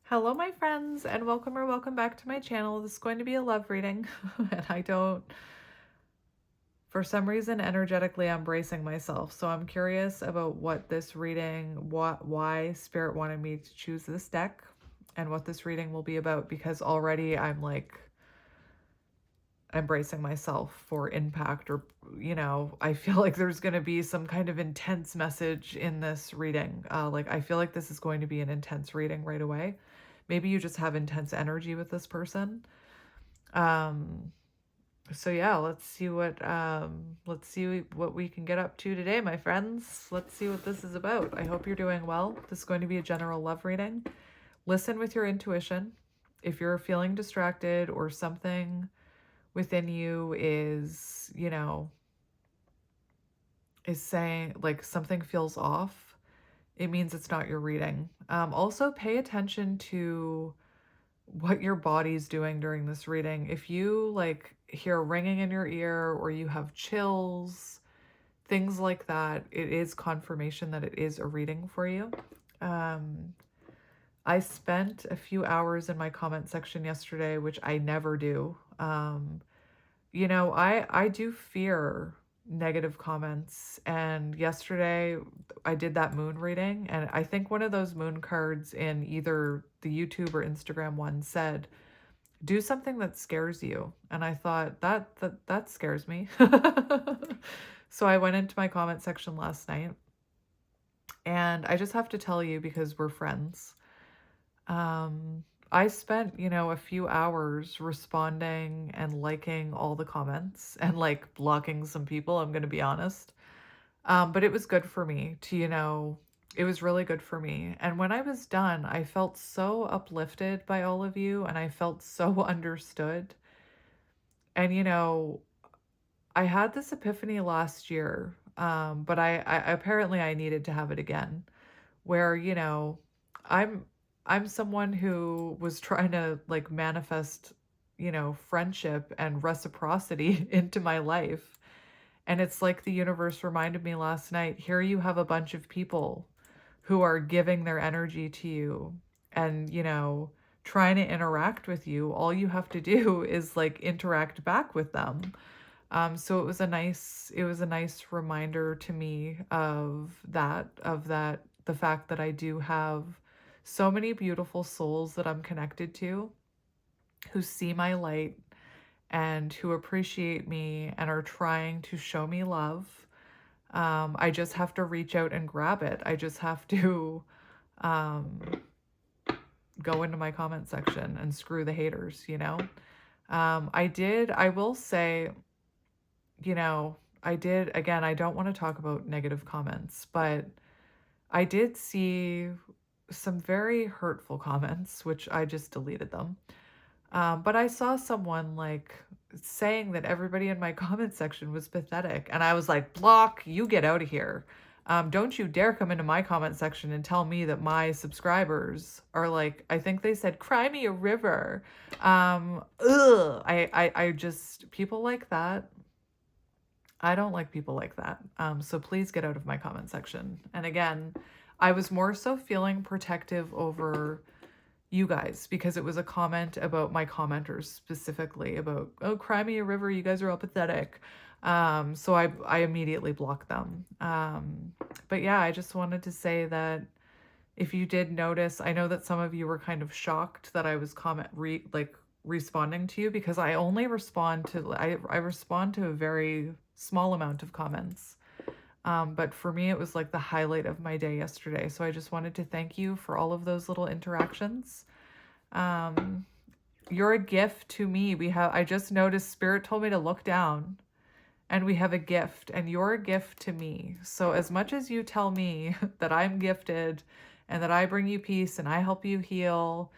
Hello, my friends, and welcome back to my channel. This is going to be a love reading, and for some reason, energetically, I'm bracing myself. So I'm curious about what this reading, why Spirit wanted me to choose this deck, and what this reading will be about. Because already I'm bracing myself for impact, or I feel like there's going to be some kind of intense message in this reading. I feel like this is going to be an intense reading right away. Maybe you just have intense energy with this person. Um, so yeah, let's see what we can get up to today, my friends. Let's see what this is about. I hope you're doing well. This is going to be a general love reading. Listen with your intuition. If you're feeling distracted or something within you is saying like something feels off, it means it's not your reading. Also pay attention to what your body's doing during this reading. If you like hear ringing in your ear or you have chills, things like that, it is confirmation that it is a reading for you. Um, I spent a few hours in my comment section yesterday, which I never do. I do fear negative comments, and yesterday I did that moon reading, and I think one of those moon cards in either the YouTube or Instagram one said, do something that scares you. And I thought that scares me. So I went into my comment section last night, and I just have to tell you, because we're friends, I spent, a few hours responding and liking all the comments and like blocking some people, I'm going to be honest. But it was good for me to, it was really good for me. And when I was done, I felt so uplifted by all of you, and I felt so understood. And, I had this epiphany last year, but I apparently I needed to have it again, where, I'm I'm someone who was trying to like manifest, friendship and reciprocity into my life. And it's like the universe reminded me last night, here you have a bunch of people who are giving their energy to you and, trying to interact with you. All you have to do is like interact back with them. So it was a nice reminder to me of that, the fact that I do have so many beautiful souls that I'm connected to, who see my light and who appreciate me and are trying to show me love. I just have to reach out and grab it. I just have to um, go into my comment section and screw the haters. I will say, I did, again, I don't want to talk about negative comments, but I did see some very hurtful comments, which I just deleted them. But I saw someone like saying that everybody in my comment section was pathetic. And I was like, block, you get out of here. Don't you dare come into my comment section and tell me that my subscribers are like, I think they said, cry me a river. I just, people like that. I don't like people like that. So please get out of my comment section. And again, I was more so feeling protective over you guys, because it was a comment about my commenters, specifically about, oh, cry me a river, you guys are all pathetic. So I immediately blocked them. But yeah, I just wanted to say that if you did notice, I know that some of you were kind of shocked that I was responding to you, because I only I respond to a very small amount of comments. But for me, it was like the highlight of my day yesterday. So I just wanted to thank you for all of those little interactions. You're a gift to me. I just noticed Spirit told me to look down, and we have a gift, and you're a gift to me. So as much as you tell me that I'm gifted and that I bring you peace and I help you heal,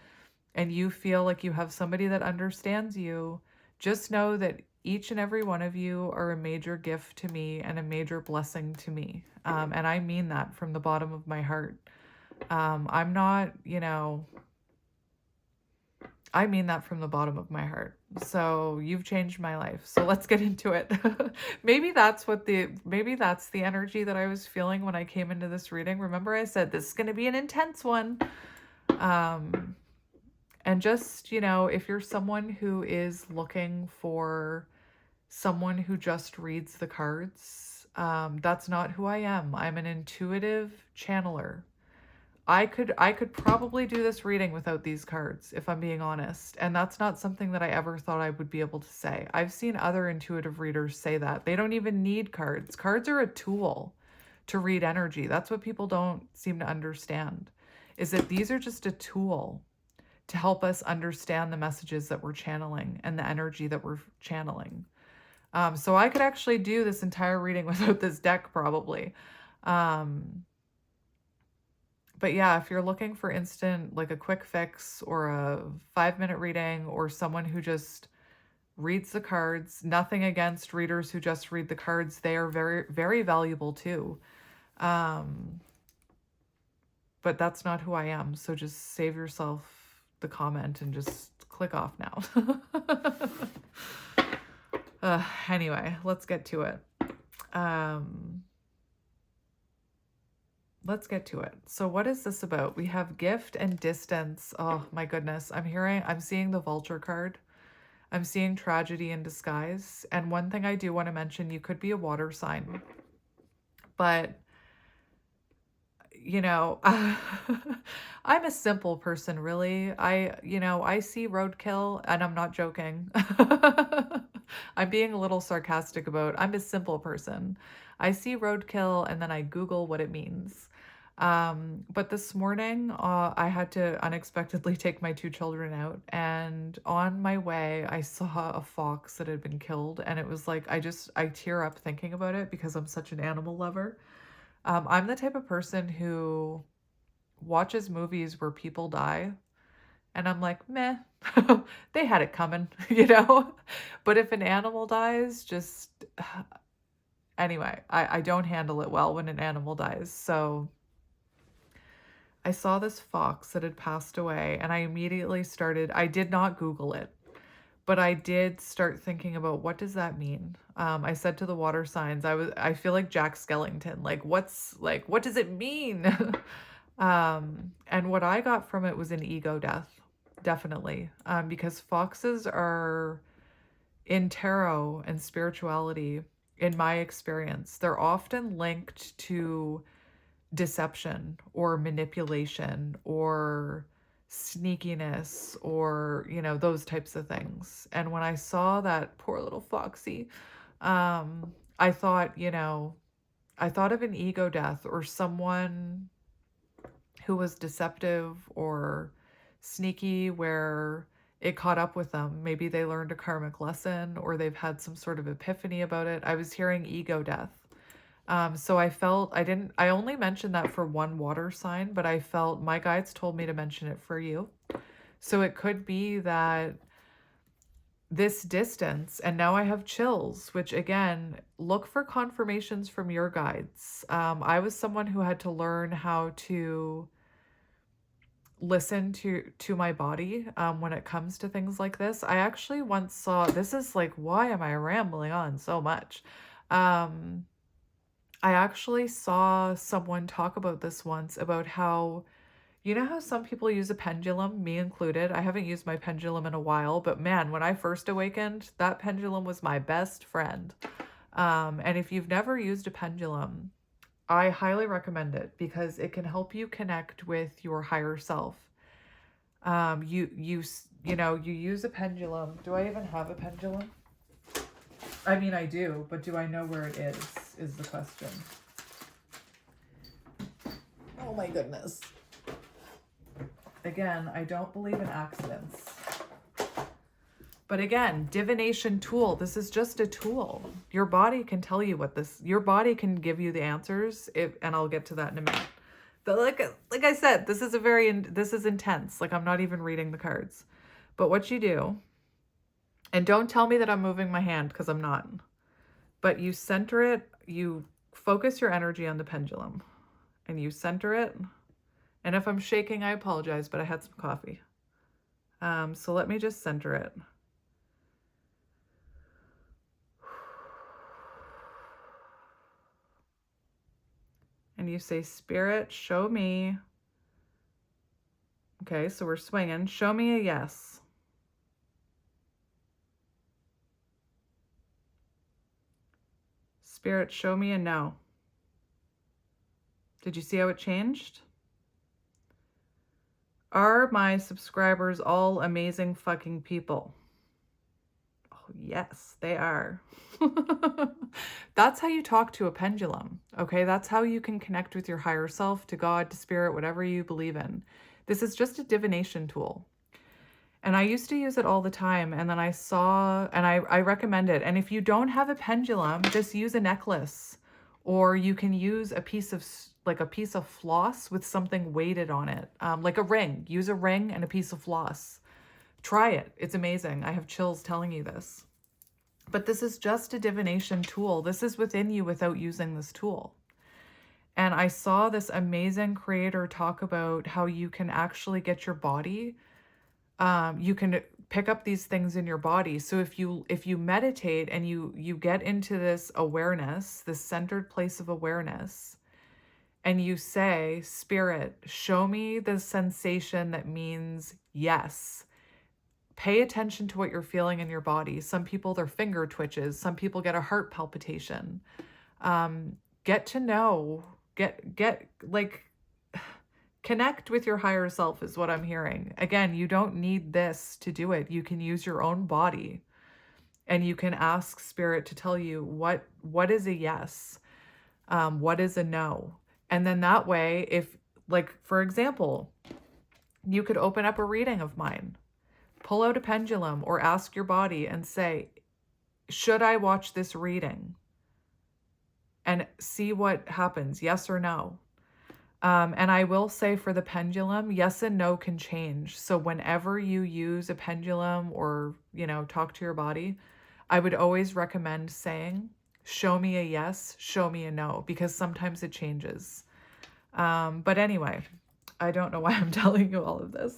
and you feel like you have somebody that understands you, just know that each and every one of you are a major gift to me and a major blessing to me. And I mean that from the bottom of my heart. I'm not, I mean that from the bottom of my heart. So you've changed my life. So let's get into it. Maybe that's the energy that I was feeling when I came into this reading. Remember I said this is going to be an intense one. Um And just, you know, if you're someone who is looking for someone who just reads the cards, that's not who I am. I'm an intuitive channeler. I could probably do this reading without these cards, if I'm being honest. And that's not something that I ever thought I would be able to say. I've seen other intuitive readers say that. They don't even need cards. Cards are a tool to read energy. That's what people don't seem to understand, is that these are just a tool to help us understand the messages that we're channeling and the energy that we're channeling. So I could actually do this entire reading without this deck probably. But yeah, if you're looking for instant, like a quick fix or a 5-minute reading or someone who just reads the cards, nothing against readers who just read the cards. They are very, very valuable too. But that's not who I am. So just save yourself the comment and just click off now. Anyway, let's get to it. Let's get to it. So what is this about? We have gift and distance. Oh my goodness. I'm seeing the vulture card. I'm seeing tragedy in disguise. And one thing I do want to mention, you could be a water sign, but you know, I'm a simple person, really. I see roadkill and I'm not joking. I'm being a little sarcastic about, I'm a simple person. I see roadkill and then I Google what it means. But this morning, I had to unexpectedly take my 2 children out, and on my way, I saw a fox that had been killed, and it was like, I tear up thinking about it because I'm such an animal lover. I'm the type of person who watches movies where people die, and I'm like, meh, they had it coming, you know? But if an animal dies, just anyway, I don't handle it well when an animal dies. So I saw this fox that had passed away, and I did not Google it, but I did start thinking about what does that mean? I said to the water signs, I feel like Jack Skellington, like what does it mean? And what I got from it was an ego death, definitely. Because foxes are in tarot and spirituality, in my experience, they're often linked to deception or manipulation or sneakiness or, you know, those types of things. And when I saw that poor little foxy, I thought, you know, I thought of an ego death or someone who was deceptive or sneaky where it caught up with them. Maybe they learned a karmic lesson or they've had some sort of epiphany about it. I was hearing ego death. So I only mentioned that for one water sign, but I felt my guides told me to mention it for you. So it could be that this distance, and now I have chills, which again, look for confirmations from your guides. I was someone who had to learn how to listen to my body when it comes to things like this. I actually once saw, this is like, why am I rambling on so much? I actually saw someone talk about this once, about how, you know how some people use a pendulum, me included. I haven't used my pendulum in a while, but man, when I first awakened, that pendulum was my best friend. And if you've never used a pendulum, I highly recommend it because it can help you connect with your higher self. You use a pendulum. Do I even have a pendulum? I mean, I do, but do I know where it is the question. Oh my goodness. Again, I don't believe in accidents. But again, divination tool. This is just a tool. Your body can tell you your body can give you the answers, and I'll get to that in a minute. But like I said, this is intense. Like, I'm not even reading the cards. But what you do, and don't tell me that I'm moving my hand because I'm not, but you center it, you focus your energy on the pendulum and you center it. And if I'm shaking, I apologize, but I had some coffee. So let me just center it. And you say, Spirit, show me Okay, so we're swinging. Show me a yes. Spirit, show me a no. Did you see how it changed? Are my subscribers all amazing fucking people? Oh, yes, they are. That's how you talk to a pendulum, okay? That's how you can connect with your higher self, to God, to spirit, whatever you believe in. This is just a divination tool. And I used to use it all the time. And then I saw, and I recommend it. And if you don't have a pendulum, just use a necklace. Or you can use a piece of, like a piece of floss with something weighted on it. Like a ring. Use a ring and a piece of floss. Try it. It's amazing. I have chills telling you this. But this is just a divination tool. This is within you without using this tool. And I saw this amazing creator talk about how you can actually get your body, you can pick up these things in your body. So if you meditate and you get into this awareness, this centered place of awareness, and you say, Spirit, show me the sensation that means yes. Pay attention to what you're feeling in your body. Some people, their finger twitches. Some people get a heart palpitation. Get to know, like, connect with your higher self is what I'm hearing. Again, you don't need this to do it. You can use your own body, and you can ask spirit to tell you what is a yes, what is a no. And then that way, if, like, for example, you could open up a reading of mine, pull out a pendulum, or ask your body and say, should I watch this reading? And see what happens, yes or no. And I will say for the pendulum, yes and no can change. So whenever you use a pendulum or, talk to your body, I would always recommend saying, show me a yes, show me a no, because sometimes it changes. But anyway, I don't know why I'm telling you all of this.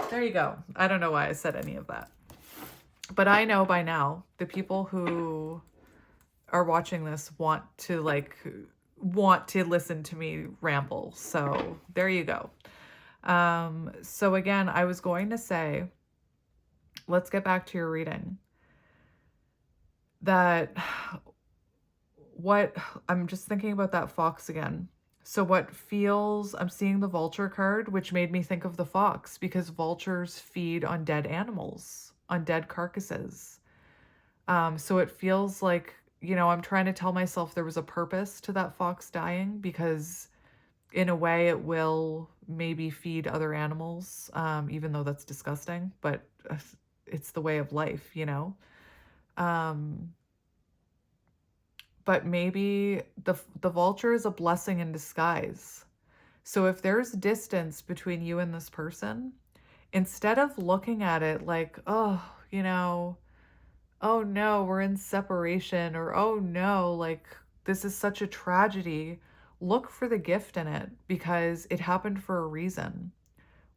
There you go. I don't know why I said any of that. But I know by now the people who are watching this want to listen to me ramble. So there you go. So again, I was going to say, let's get back to your reading. That I'm just thinking about that fox again. So I'm seeing the vulture card, which made me think of the fox, because vultures feed on dead animals, on dead carcasses. So it feels like, I'm trying to tell myself there was a purpose to that fox dying, because in a way it will maybe feed other animals, even though that's disgusting, but it's the way of life, But maybe the vulture is a blessing in disguise. So if there's distance between you and this person, instead of looking at it like, oh, oh no, we're in separation, or oh no, like this is such a tragedy, look for the gift in it, because it happened for a reason.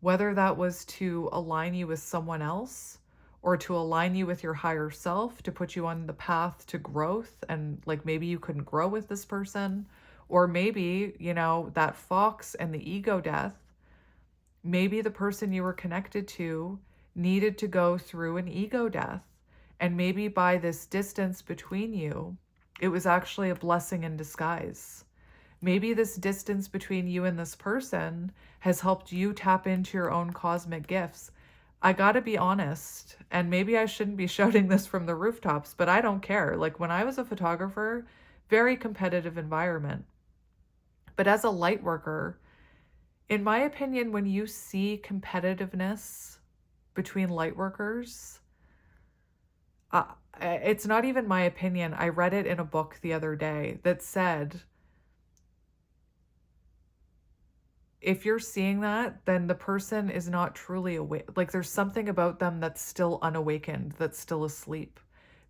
Whether that was to align you with someone else, or to align you with your higher self, to put you on the path to growth, and like maybe you couldn't grow with this person, or maybe, that fox and the ego death, maybe the person you were connected to needed to go through an ego death. And maybe by this distance between you, it was actually a blessing in disguise. Maybe this distance between you and this person has helped you tap into your own cosmic gifts. I gotta be honest, and maybe I shouldn't be shouting this from the rooftops, but I don't care. Like when I was a photographer, very competitive environment. But as a light worker, in my opinion, when you see competitiveness between light workers, it's not even my opinion. I read it in a book the other day that said, if you're seeing that, then the person is not truly awake. Like there's something about them that's still unawakened, that's still asleep.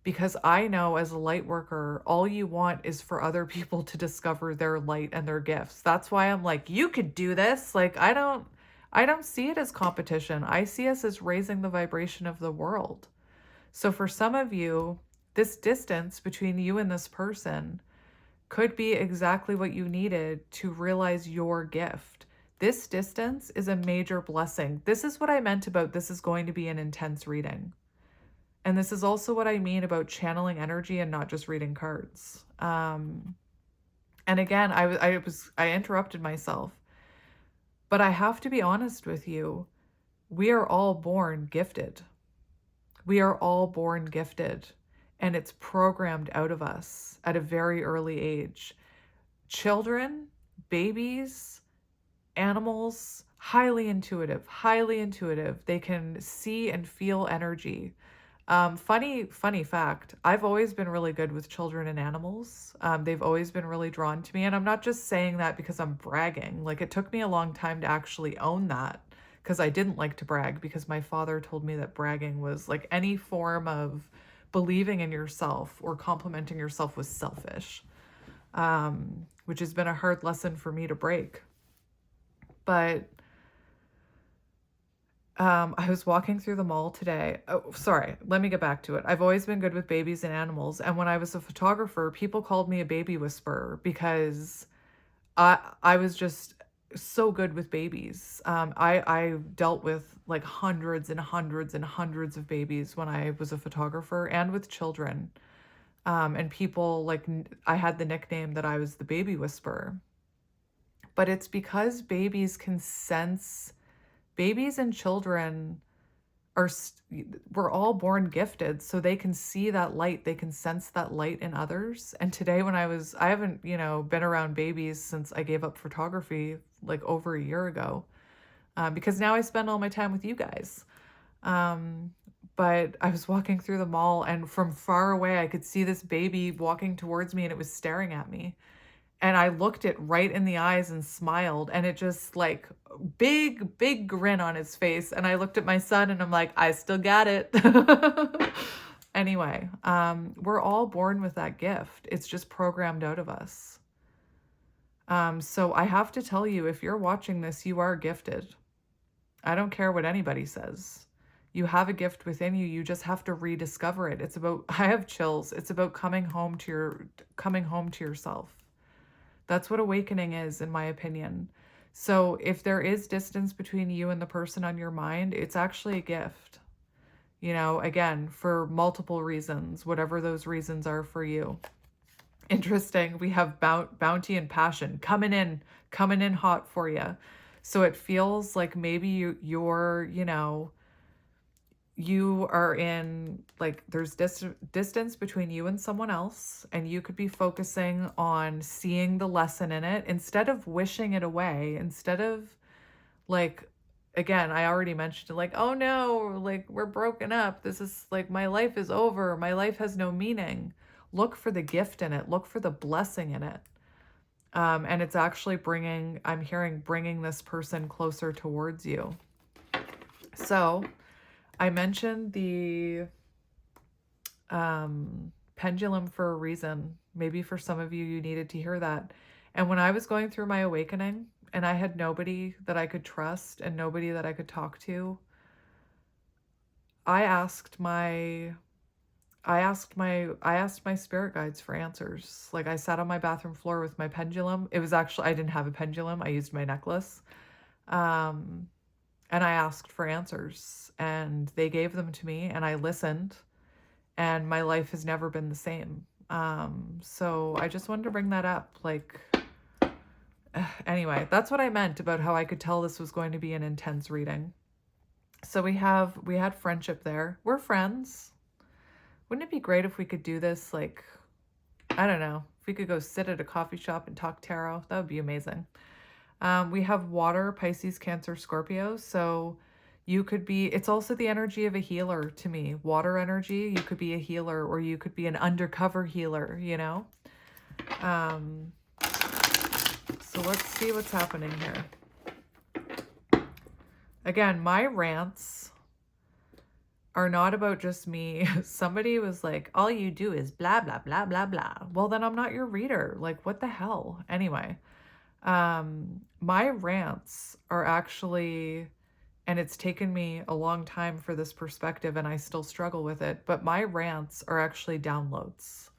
Because I know as a light worker, all you want is for other people to discover their light and their gifts. That's why I'm like, you could do this. Like I don't see it as competition. I see us as raising the vibration of the world. So for some of you, this distance between you and this person could be exactly what you needed to realize your gift. This distance is a major blessing. This is what I meant about this is going to be an intense reading. And this is also what I mean about channeling energy and not just reading cards. And again, I interrupted myself, but I have to be honest with you. We are all born gifted. We are all born gifted, and it's programmed out of us at a very early age. Children, babies, animals, highly intuitive, highly intuitive. They can see and feel energy. Funny fact, I've always been really good with children and animals. They've always been really drawn to me. And I'm not just saying that because I'm bragging. Like, it took me a long time to actually own that, because I didn't like to brag, because my father told me that bragging was like any form of believing in yourself or complimenting yourself was selfish, which has been a hard lesson for me to break. But I was walking through the mall today. Oh, sorry. Let me get back to it. I've always been good with babies and animals. And when I was a photographer, people called me a baby whisperer because I was just so good with babies. I dealt with like hundreds and hundreds and hundreds of babies when I was a photographer, and with children. And people like, I had the nickname that I was the baby whisperer. But it's because babies can sense, babies and children are, we're all born gifted, so they can see that light, they can sense that light in others. And today when I haven't, been around babies since I gave up photography like over a year ago, because now I spend all my time with you guys. But I was walking through the mall, and from far away I could see this baby walking towards me, and it was staring at me. And I looked it right in the eyes and smiled, and it just like big grin on his face. And I looked at my son and I'm like, I still got it. Anyway, we're all born with that gift. It's just programmed out of us. So I have to tell you, if you're watching this, you are gifted. I don't care what anybody says. You have a gift within you. You just have to rediscover it. It's about, I have chills. It's about coming home to yourself. That's what awakening is, in my opinion. So if there is distance between you and the person on your mind, it's actually a gift. Again, for multiple reasons, whatever those reasons are for you. Interesting. We have bounty and passion coming in hot for you. So it feels like maybe you're you are in, like, there's distance between you and someone else, and you could be focusing on seeing the lesson in it instead of wishing it away, instead of, like, again, I already mentioned it, like, oh no, like, we're broken up, this is like, my life is over, my life has no meaning. Look for the gift in it, look for the blessing in it. And it's actually bringing this person closer towards you. So I mentioned the pendulum for a reason. Maybe for some of you, you needed to hear that. And when I was going through my awakening and I had nobody that I could trust and nobody that I could talk to, I asked my spirit guides for answers. Like, I sat on my bathroom floor with my pendulum. It was actually, I didn't have a pendulum. I used my necklace. And I asked for answers, and they gave them to me, and I listened, and my life has never been the same. So I just wanted to bring that up. Like, anyway, that's what I meant about how I could tell this was going to be an intense reading. So we had friendship there. We're friends. Wouldn't it be great if we could do this, like, I don't know, if we could go sit at a coffee shop and talk tarot? That would be amazing. We have water, Pisces, Cancer, Scorpio. So you could be, it's also the energy of a healer to me. Water energy, you could be a healer, or you could be an undercover healer, So let's see what's happening here. Again, my rants are not about just me. Somebody was like, all you do is blah, blah, blah, blah, blah. Well, then I'm not your reader. Like, what the hell? Anyway. My rants are actually, and it's taken me a long time for this perspective and I still struggle with it, but my rants are actually downloads.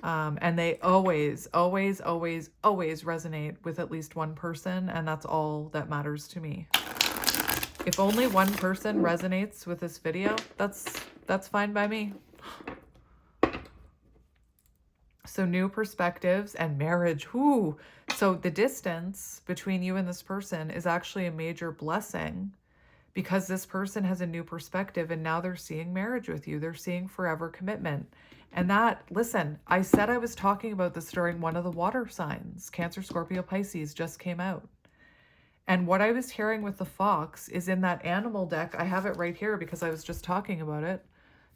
And they always, always, always, always resonate with at least one person, and that's all that matters to me. If only one person resonates with this video, that's fine by me. So new perspectives and marriage. Whoo. So the distance between you and this person is actually a major blessing, because this person has a new perspective and now they're seeing marriage with you. They're seeing forever commitment. And that, listen, I said I was talking about this during one of the water signs. Cancer, Scorpio, Pisces just came out. And what I was hearing with the fox is in that animal deck. I have it right here because I was just talking about it.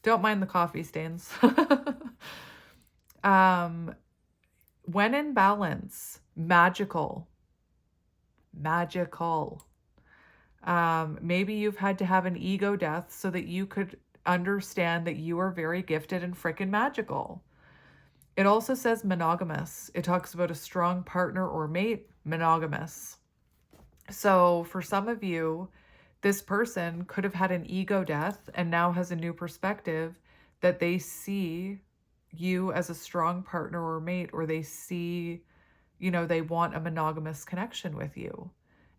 Don't mind the coffee stains. When in balance, magical. Maybe you've had to have an ego death so that you could understand that you are very gifted and freaking magical. It also says monogamous. It talks about a strong partner or mate, monogamous. So for some of you, this person could have had an ego death and now has a new perspective that they see you as a strong partner or mate, or they see, they want a monogamous connection with you.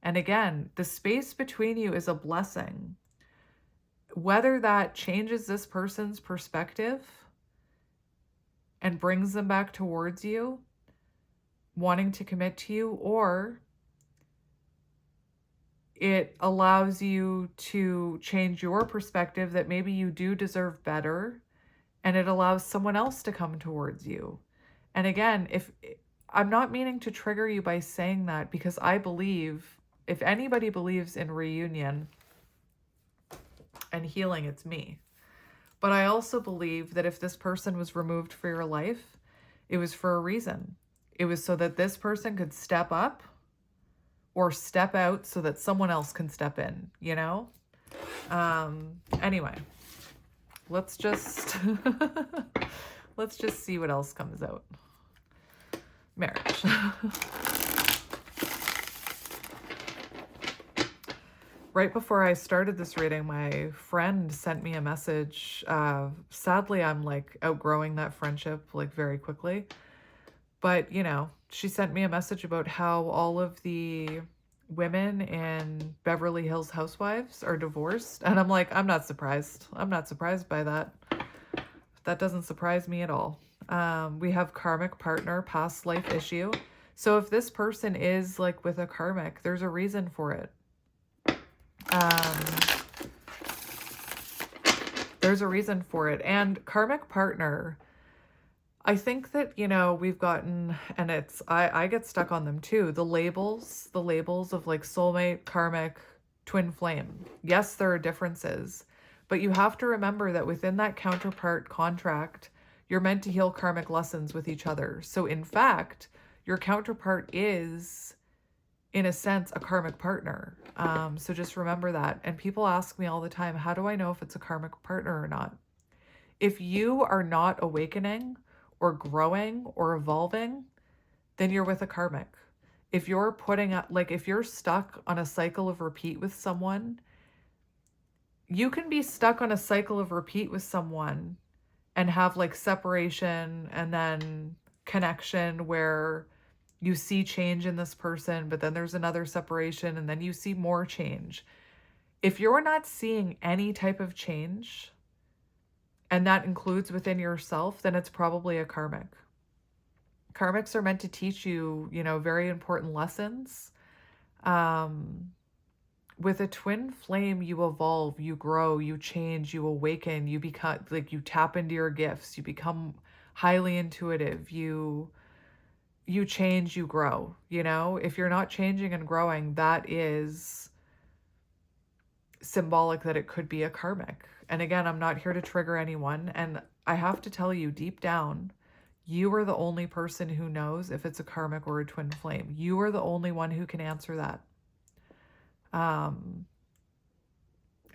And again, the space between you is a blessing. Whether that changes this person's perspective and brings them back towards you, wanting to commit to you, or it allows you to change your perspective that maybe you do deserve better, and it allows someone else to come towards you. And again, if I'm not meaning to trigger you by saying that, because I believe, if anybody believes in reunion and healing, it's me. But I also believe that if this person was removed for your life, it was for a reason. It was so that this person could step up or step out so that someone else can step in, Anyway, let's just let's just see what else comes out. Marriage. Right before I started this reading, my friend sent me a message. Sadly, I'm outgrowing that friendship very quickly. But, she sent me a message about how all of the women in Beverly Hills Housewives are divorced. And I'm like, I'm not surprised. I'm not surprised by that. That doesn't surprise me at all. We have karmic partner, past life issue. So if this person is with a karmic, there's a reason for it. There's a reason for it. And karmic partner, I think that, we've gotten, and I get stuck on them too. The labels of soulmate, karmic, twin flame. Yes, there are differences, but you have to remember that within that counterpart contract, you're meant to heal karmic lessons with each other. So in fact, your counterpart is, in a sense, a karmic partner. So just remember that. And people ask me all the time, how do I know if it's a karmic partner or not? If you are not awakening or growing or evolving, then you're with a karmic. If you're if you're stuck on a cycle of repeat with someone, you can be stuck on a cycle of repeat with someone and have separation and then connection where you see change in this person, but then there's another separation and then you see more change. If you're not seeing any type of change, and that includes within yourself, then it's probably a karmic. Karmics are meant to teach you, very important lessons. With a twin flame, you evolve, you grow, you change, you awaken, you become, you tap into your gifts, you become highly intuitive, you change, you grow, If you're not changing and growing, that is symbolic that it could be a karmic. And again, I'm not here to trigger anyone. And I have to tell you, deep down, you are the only person who knows if it's a karmic or a twin flame. You are the only one who can answer that. And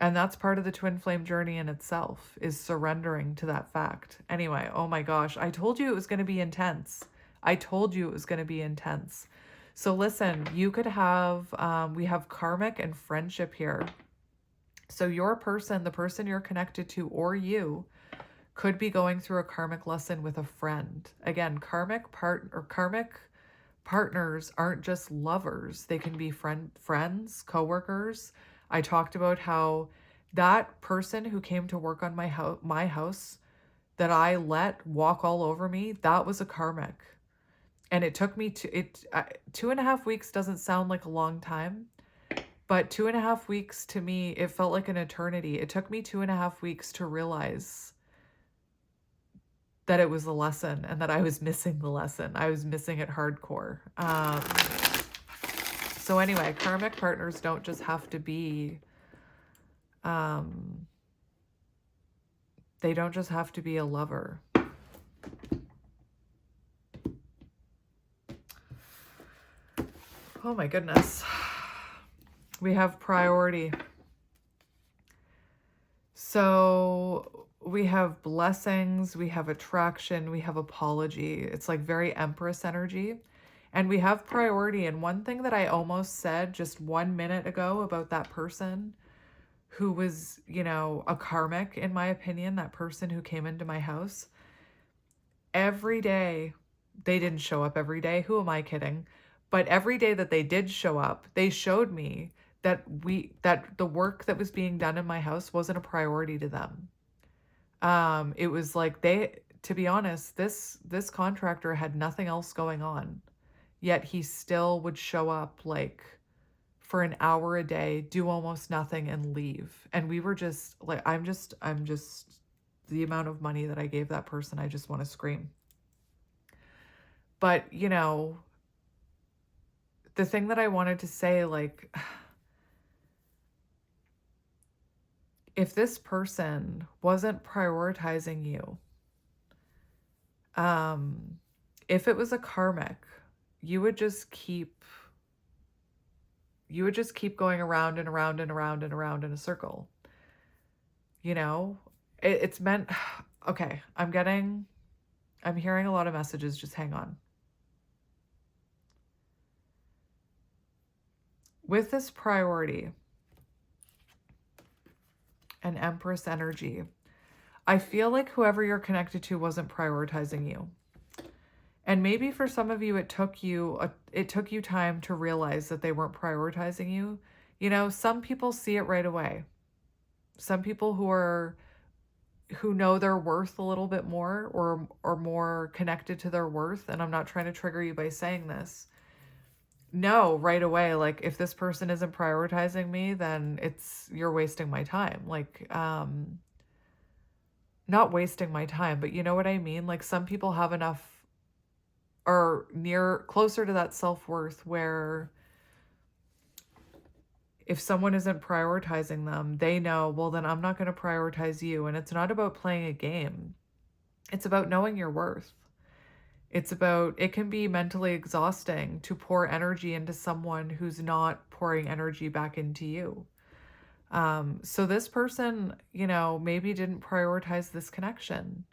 that's part of the twin flame journey in itself, is surrendering to that fact. Anyway, oh my gosh, I told you it was going to be intense. So listen, you could have, we have karmic and friendship here. So your person, the person you're connected to, or you, could be going through a karmic lesson with a friend. Again, karmic partners aren't just lovers. They can be friends, coworkers. I talked about how that person who came to work on my house that I let walk all over me, that was a karmic. And it took me 2.5 weeks doesn't sound like a long time, but 2.5 weeks to me, it felt like an eternity. It took me 2.5 weeks to realize that it was a lesson and that I was missing the lesson. I was missing it hardcore. So anyway, karmic partners don't just have to be, they don't just have to be a lover. Oh my goodness. We have priority. So we have blessings, we have attraction, we have apology. It's like very Empress energy. And we have priority. And one thing that I almost said just 1 minute ago about that person who was, you know, a karmic, in my opinion, that person who came into my house, every day, they didn't show up every day. Who am I kidding? But every day that they did show up, they showed me that the work that was being done in my house wasn't a priority to them. It was like to be honest, this contractor had nothing else going on, yet he still would show up like for an hour a day, do almost nothing and leave. And we were just like, I'm just the amount of money that I gave that person, I just want to scream. But, you know, the thing that I wanted to say, like, if this person wasn't prioritizing you, if it was a karmic, you would just keep going around and around and around and around in a circle. You know, it's meant, okay, I'm hearing a lot of messages. Just hang on. With this priority and Empress energy, I feel like whoever you're connected to wasn't prioritizing you. And maybe for some of you, it took you time to realize that they weren't prioritizing you. You know, some people see it right away. Some people who know their worth a little bit more, or more connected to their worth, and I'm not trying to trigger you by saying this, know right away, like, if this person isn't prioritizing me, then you're wasting my time. Like, not wasting my time, but you know what I mean? Like, some people have enough, or closer to that self-worth, where if someone isn't prioritizing them, they know, well, then I'm not going to prioritize you. And it's not about playing a game. It's about knowing your worth. It can be mentally exhausting to pour energy into someone who's not pouring energy back into you. So this person, you know, maybe didn't prioritize this connection.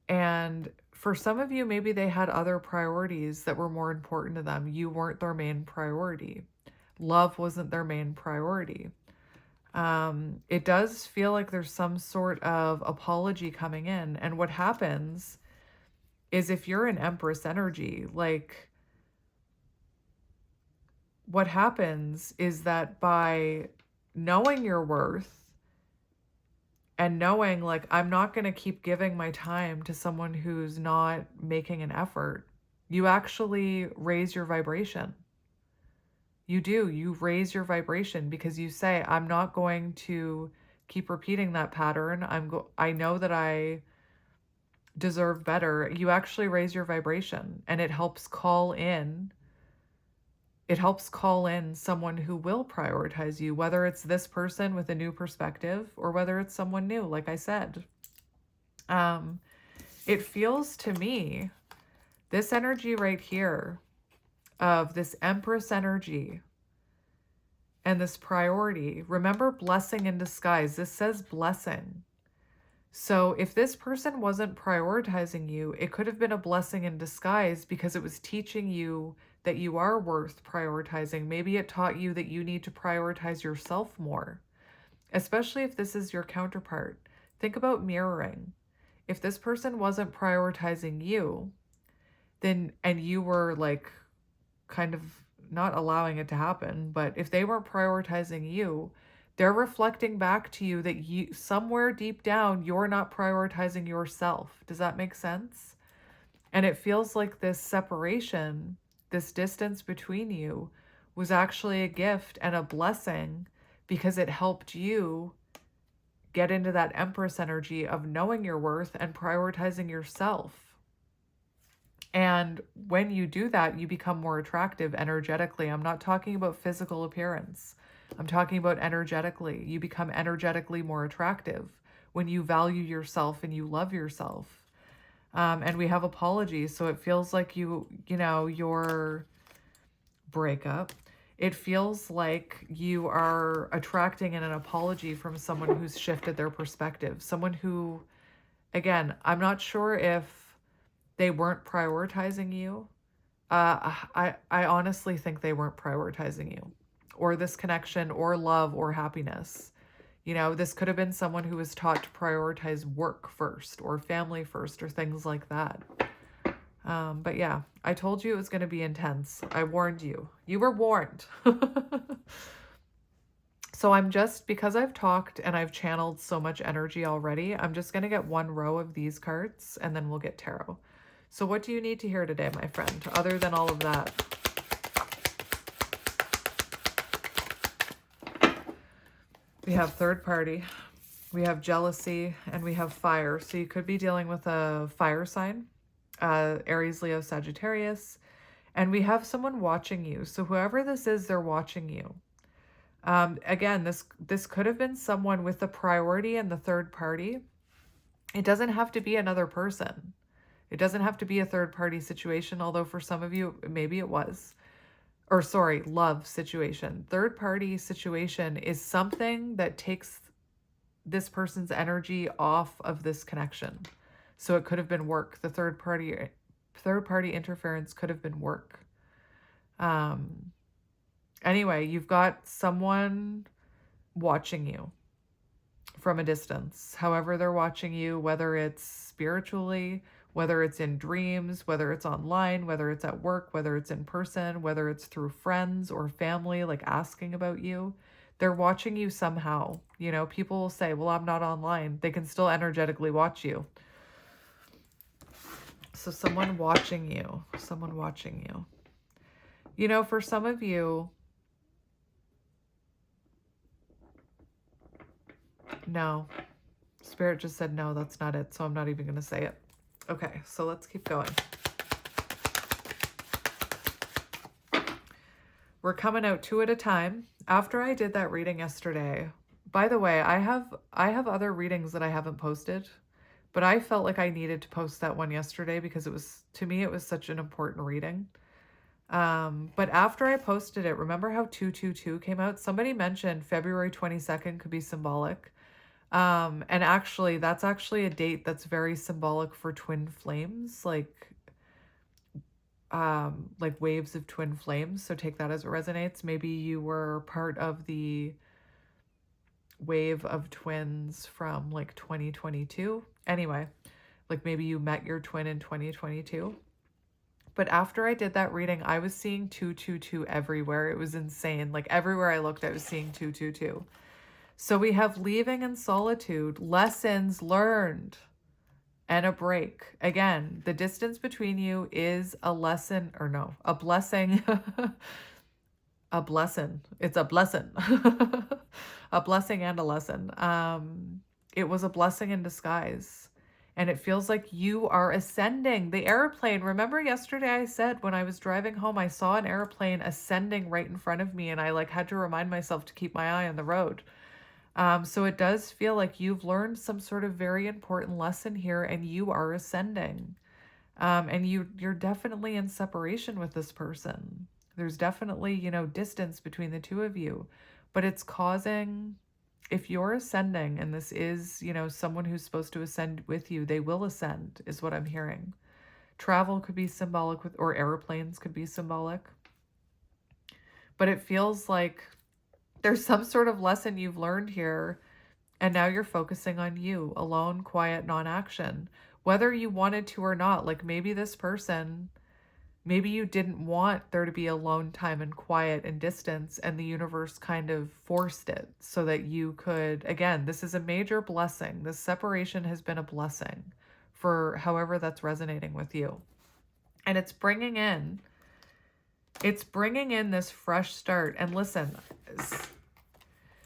And for some of you, maybe they had other priorities that were more important to them. You weren't their main priority. Love wasn't their main priority. It does feel like there's some sort of apology coming in. And what happens is, if you're in Empress energy, like, what happens is that by knowing your worth and knowing, like, I'm not going to keep giving my time to someone who's not making an effort, you actually raise your vibration. You do. You raise your vibration because you say, I'm not going to keep repeating that pattern. I know that I deserve better. You actually raise your vibration, and it helps call in someone who will prioritize you, whether it's this person with a new perspective or whether it's someone new, like I said. It feels to me, this energy right here of this Empress energy and this priority, remember, blessing in disguise. This says blessing. So if this person wasn't prioritizing you, it could have been a blessing in disguise, because it was teaching you that you are worth prioritizing. Maybe it taught you that you need to prioritize yourself more, especially if this is your counterpart. think about mirroring. If this person wasn't prioritizing you, then, and you were like kind of not allowing it to happen, but if they weren't prioritizing you, they're reflecting back to you that you, somewhere deep down, you're not prioritizing yourself. Does that make sense? And it feels like this separation, this distance between you, was actually a gift and a blessing because it helped you get into that Empress energy of knowing your worth and prioritizing yourself. And when you do that, you become more attractive energetically. I'm not talking about physical appearance. I'm talking about energetically. You become energetically more attractive when you value yourself and you love yourself. And we have apologies. So it feels like your breakup, it feels like you are attracting an apology from someone who's shifted their perspective. Someone who, again, I'm not sure if they weren't prioritizing you. I honestly think they weren't prioritizing you or this connection or love or happiness. This could have been someone who was taught to prioritize work first or family first or things like that. But yeah, I told you it was going to be intense. I warned you. You were warned. So because I've talked and I've channeled so much energy already, I'm just going to get one row of these cards and then we'll get tarot. So what do you need to hear today, my friend, other than all of that? We have third party, we have jealousy, and we have fire. So you could be dealing with a fire sign, Aries, Leo, Sagittarius, and we have someone watching you. So whoever this is, they're watching you. Again, this could have been someone with the priority and the third party. It doesn't have to be another person. It doesn't have to be a third party situation, although for some of you, maybe it was. Or sorry, love situation. Third party situation is something that takes this person's energy off of this connection. So it could have been work. The third party interference could have been work. Anyway, you've got someone watching you from a distance. However they're watching you, whether it's spiritually, whether it's in dreams, whether it's online, whether it's at work, whether it's in person, whether it's through friends or family, like asking about you, they're watching you somehow. People will say, well, I'm not online. They can still energetically watch you. So someone watching you, for some of you, no, Spirit just said, no, that's not it. So I'm not even going to say it. Okay, so let's keep going. We're coming out 2 at a time. After I did that reading yesterday, by the way, I have other readings that I haven't posted, but I felt like I needed to post that one yesterday because to me, it was such an important reading. But after I posted it, remember how 222 came out? Somebody mentioned February 22nd could be symbolic. And actually, that's actually a date that's very symbolic for twin flames, like waves of twin flames. So take that as it resonates. Maybe you were part of the wave of twins from like 2022. Anyway, like maybe you met your twin in 2022. But after I did that reading, I was seeing 222 everywhere. It was insane. Like everywhere I looked, I was seeing 222. So we have leaving and solitude, lessons learned, and a break. Again, the distance between you is a lesson, or no, a blessing. A blessing. It's a blessing. A blessing and a lesson. It was a blessing in disguise. And it feels like you are ascending. The airplane, remember yesterday I said when I was driving home, I saw an airplane ascending right in front of me and I had to remind myself to keep my eye on the road. So it does feel like you've learned some sort of very important lesson here and you are ascending. And you're definitely in separation with this person. There's definitely, distance between the two of you, but it's causing, if you're ascending and this is, someone who's supposed to ascend with you, they will ascend is what I'm hearing. Travel could be symbolic or airplanes could be symbolic, but it feels like there's some sort of lesson you've learned here And now you're focusing on you, alone, quiet, non-action. Whether you wanted to or not, like maybe this person, maybe you didn't want there to be alone time and quiet and distance, and the universe kind of forced it so that you could, again, this is a major blessing. This separation has been a blessing for however that's resonating with you. And it's bringing in this fresh start. And listen,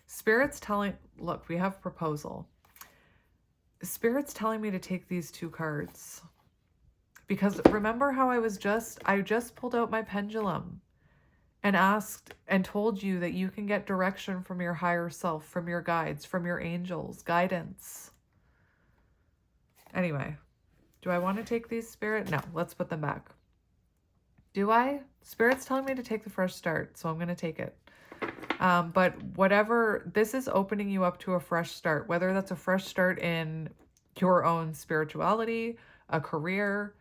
Spirit's telling, look, we have proposal. Spirit's telling me to take these two cards. Because remember how I just pulled out my pendulum and asked and told you that you can get direction from your higher self, from your guides, from your angels, guidance. Anyway, do I want to take these, Spirit? No, let's put them back. Do I? Spirit's telling me to take the fresh start, so I'm going to take it. But whatever, this is opening you up to a fresh start, whether that's a fresh start in your own spirituality, a career,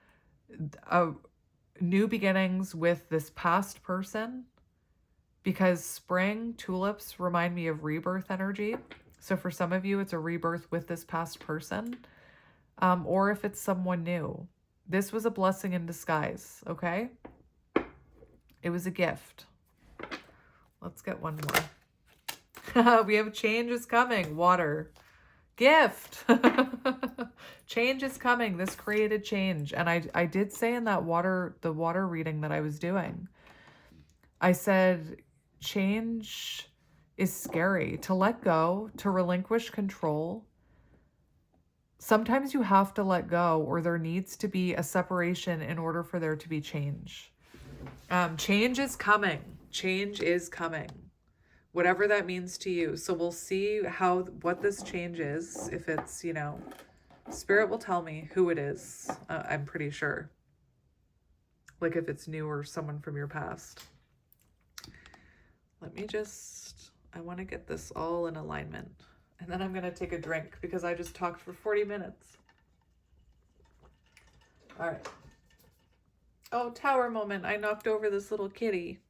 new beginnings with this past person, because spring tulips remind me of rebirth energy. So for some of you, it's a rebirth with this past person, or if it's someone new. This was a blessing in disguise, okay? It was a gift. Let's get one more. We have change is coming. Water. Gift. Change is coming. This created change. And I did say in that the water reading that I was doing, I said, change is scary. To let go, to relinquish control. Sometimes you have to let go, or there needs to be a separation in order for there to be change. Change is coming. Change is coming. Whatever that means to you. So we'll see what this change is. If it's, Spirit will tell me who it is. I'm pretty sure. Like if it's new or someone from your past. I want to get this all in alignment. And then I'm going to take a drink because I just talked for 40 minutes. All right. Oh, tower moment. I knocked over this little kitty.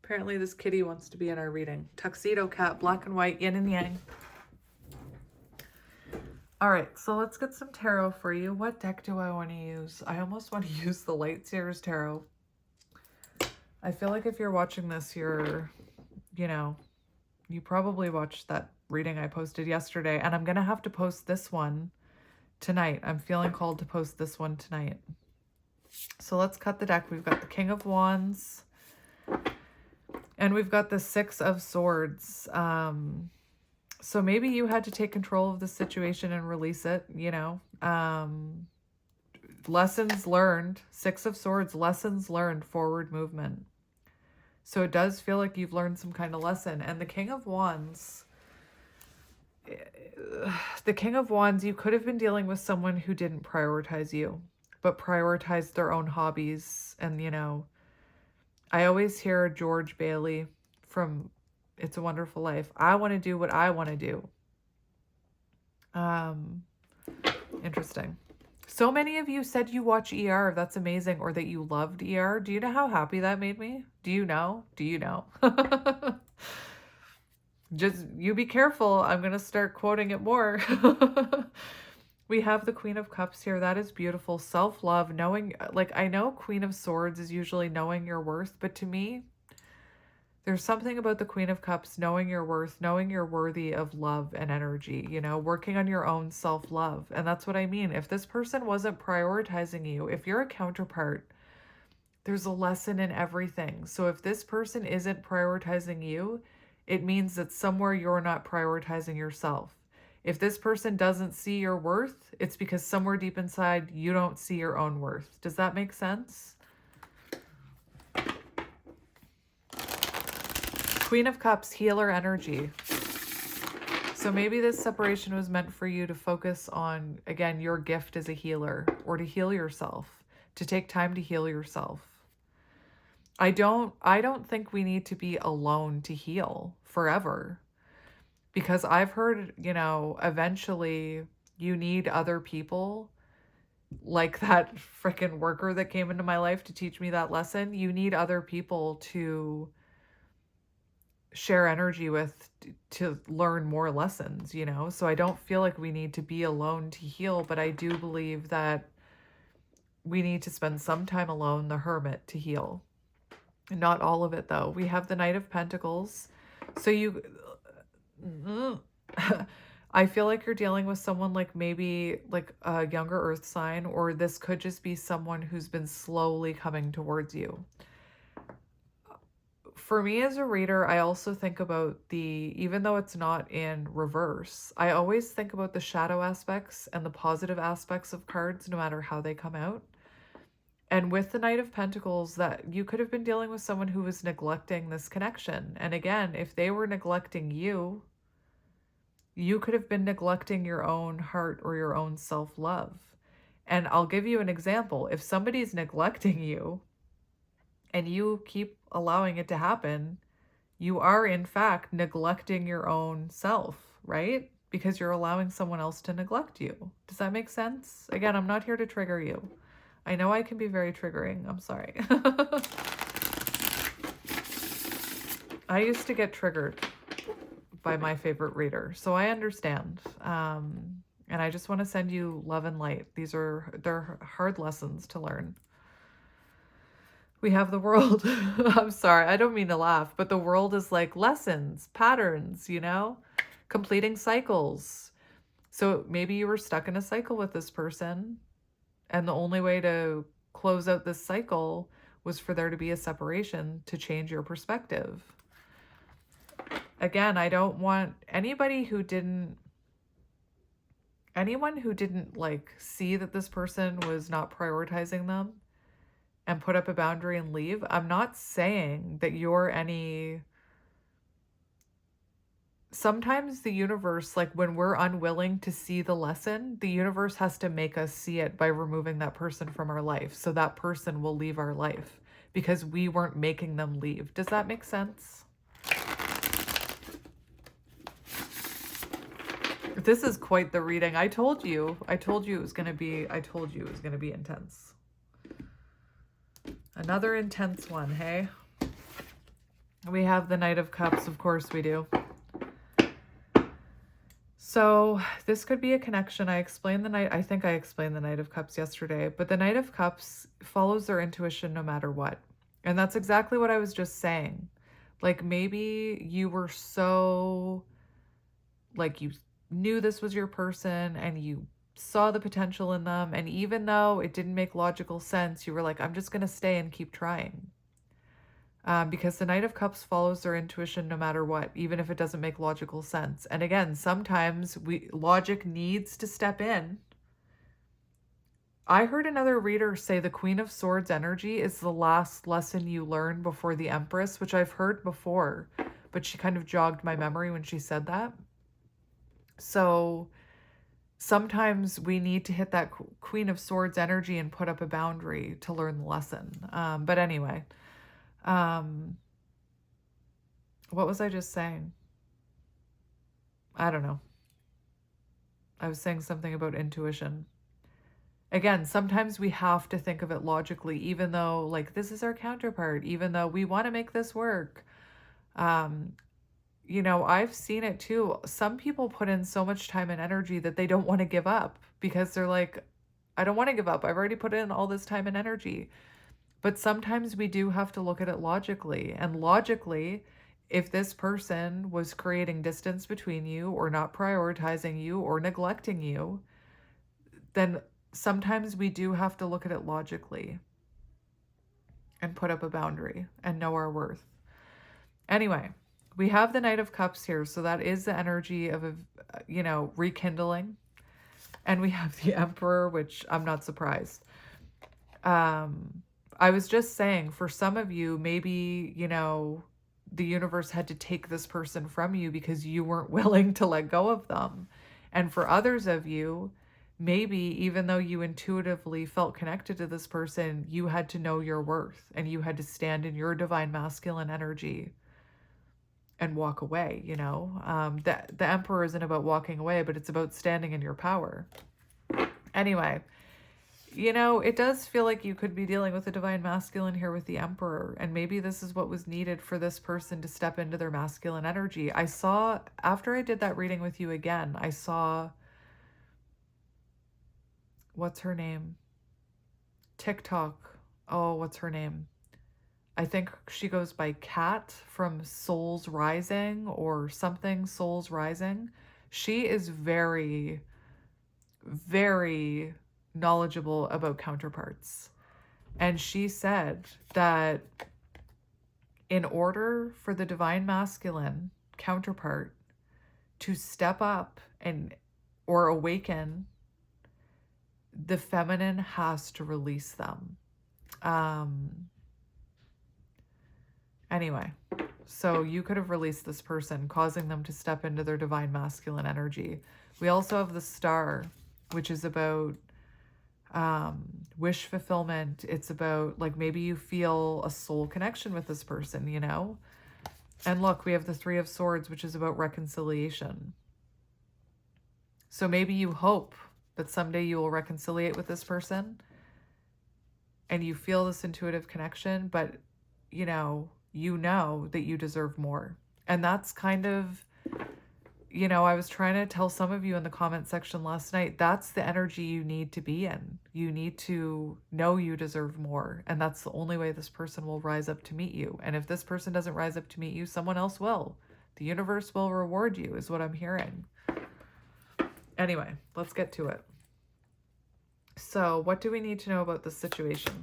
Apparently this kitty wants to be in our reading. Tuxedo cat, black and white, yin and yang. All right, so let's get some tarot for you. What deck do I want to use? I almost want to use the Light Seers Tarot. I feel like if you're watching this, you probably watched that reading I posted yesterday, and I'm going to have to post this one tonight. I'm feeling called to post this one tonight. So let's cut the deck. We've got the King of Wands, and we've got the Six of Swords. So maybe you had to take control of the situation and release it, lessons learned. Six of Swords, lessons learned, forward movement. So it does feel like you've learned some kind of lesson. And the King of Wands, you could have been dealing with someone who didn't prioritize you, but prioritized their own hobbies. And, I always hear George Bailey from It's a Wonderful Life. I want to do what I want to do. Interesting. So many of you said you watch ER. That's amazing. Or that you loved ER. Do you know how happy that made me? Do you know? Just, you be careful. I'm going to start quoting it more. We have the Queen of Cups here. That is beautiful. Self-love, knowing, I know Queen of Swords is usually knowing your worth, but to me, there's something about the Queen of Cups, knowing your worth, knowing you're worthy of love and energy, working on your own self-love. And that's what I mean. If this person wasn't prioritizing you, if you're a counterpart, there's a lesson in everything. So if this person isn't prioritizing you, it means that somewhere you're not prioritizing yourself. If this person doesn't see your worth, it's because somewhere deep inside you don't see your own worth. Does that make sense? Queen of Cups, healer energy. So maybe this separation was meant for you to focus on, again, your gift as a healer, or to heal yourself, to take time to heal yourself. I don't think we need to be alone to heal forever. Because I've heard, eventually you need other people, like that freaking worker that came into my life to teach me that lesson. You need other people to share energy with to learn more lessons, you know? So I don't feel like we need to be alone to heal, but I do believe that we need to spend some time alone, the hermit, to heal. Not all of it, though. We have the Knight of Pentacles. So you, I feel like you're dealing with someone like maybe like a younger earth sign, or this could just be someone who's been slowly coming towards you. For me as a reader, I also think about even though it's not in reverse, I always think about the shadow aspects and the positive aspects of cards, no matter how they come out. And with the Knight of Pentacles, that you could have been dealing with someone who was neglecting this connection. And again, if they were neglecting you, you could have been neglecting your own heart or your own self-love. And I'll give you an example. If somebody's neglecting you and you keep allowing it to happen, you are in fact neglecting your own self, right? Because you're allowing someone else to neglect you. Does that make sense? Again, I'm not here to trigger you. I know I can be very triggering. I'm sorry. I used to get triggered by my favorite reader, so I understand. And I just want to send you love and light. They're hard lessons to learn. We have the world. I'm sorry, I don't mean to laugh, but the world is like lessons, patterns, you know, completing cycles. So maybe you were stuck in a cycle with this person, and the only way to close out this cycle was for there to be a separation to change your perspective. Again, I don't want anyone who didn't like see that this person was not prioritizing them and put up a boundary and leave. I'm not saying that you're any. Sometimes the universe, like when we're unwilling to see the lesson, the universe has to make us see it by removing that person from our life. So that person will leave our life because we weren't making them leave. Does that make sense? This is quite the reading. I told you it was going to be intense. Another intense one, hey? We have the Knight of Cups, of course we do. So this could be a connection. I think I explained the Knight of Cups yesterday, but the Knight of Cups follows their intuition no matter what. And that's exactly what I was just saying. Like maybe you were so, like you knew this was your person and you saw the potential in them. And even though it didn't make logical sense, you were like, I'm just going to stay and keep trying. Because the Knight of Cups follows their intuition no matter what, even if it doesn't make logical sense. And again, sometimes logic needs to step in. I heard another reader say the Queen of Swords energy is the last lesson you learn before the Empress, which I've heard before, but she kind of jogged my memory when she said that. So sometimes we need to hit that Queen of Swords energy and put up a boundary to learn the lesson. But anyway, what was I just saying? I don't know. I was saying something about intuition. Again, sometimes we have to think of it logically, even though like this is our counterpart, even though we want to make this work. You know, I've seen it too. Some people put in so much time and energy that they don't want to give up because they're like, I don't want to give up. I've already put in all this time and energy. But sometimes we do have to look at it logically. And logically, if this person was creating distance between you or not prioritizing you or neglecting you, then sometimes we do have to look at it logically and put up a boundary and know our worth. Anyway, we have the Knight of Cups here, so that is the energy of, rekindling. And we have the Emperor, which I'm not surprised. I was just saying, for some of you, maybe, the universe had to take this person from you because you weren't willing to let go of them. And for others of you, maybe even though you intuitively felt connected to this person, you had to know your worth and you had to stand in your divine masculine energy and walk away, the Emperor isn't about walking away, but it's about standing in your power. Anyway, You know, it does feel like you could be dealing with a divine masculine here with the Emperor, and maybe this is what was needed for this person to step into their masculine energy. I saw, after I did that reading with you again, I saw, what's her name? TikTok. Oh, what's her name? I think she goes by Kat from Souls Rising or something, Souls Rising. She is very, very knowledgeable about counterparts. And she said that in order for the divine masculine counterpart to step up and or awaken, the feminine has to release them. Anyway, so you could have released this person, causing them to step into their divine masculine energy. We also have the Star, which is about wish fulfillment. It's about, like, maybe you feel a soul connection with this person, you know? And look, we have the Three of Swords, which is about reconciliation. So maybe you hope that someday you will reconciliate with this person and you feel this intuitive connection, but you know that you deserve more. And that's kind of, you know, I was trying to tell some of you in the comment section last night, that's the energy you need to be in. You need to know you deserve more. And that's the only way this person will rise up to meet you. And if this person doesn't rise up to meet you, someone else will. The universe will reward you, is what I'm hearing. Anyway, let's get to it. So what do we need to know about this situation?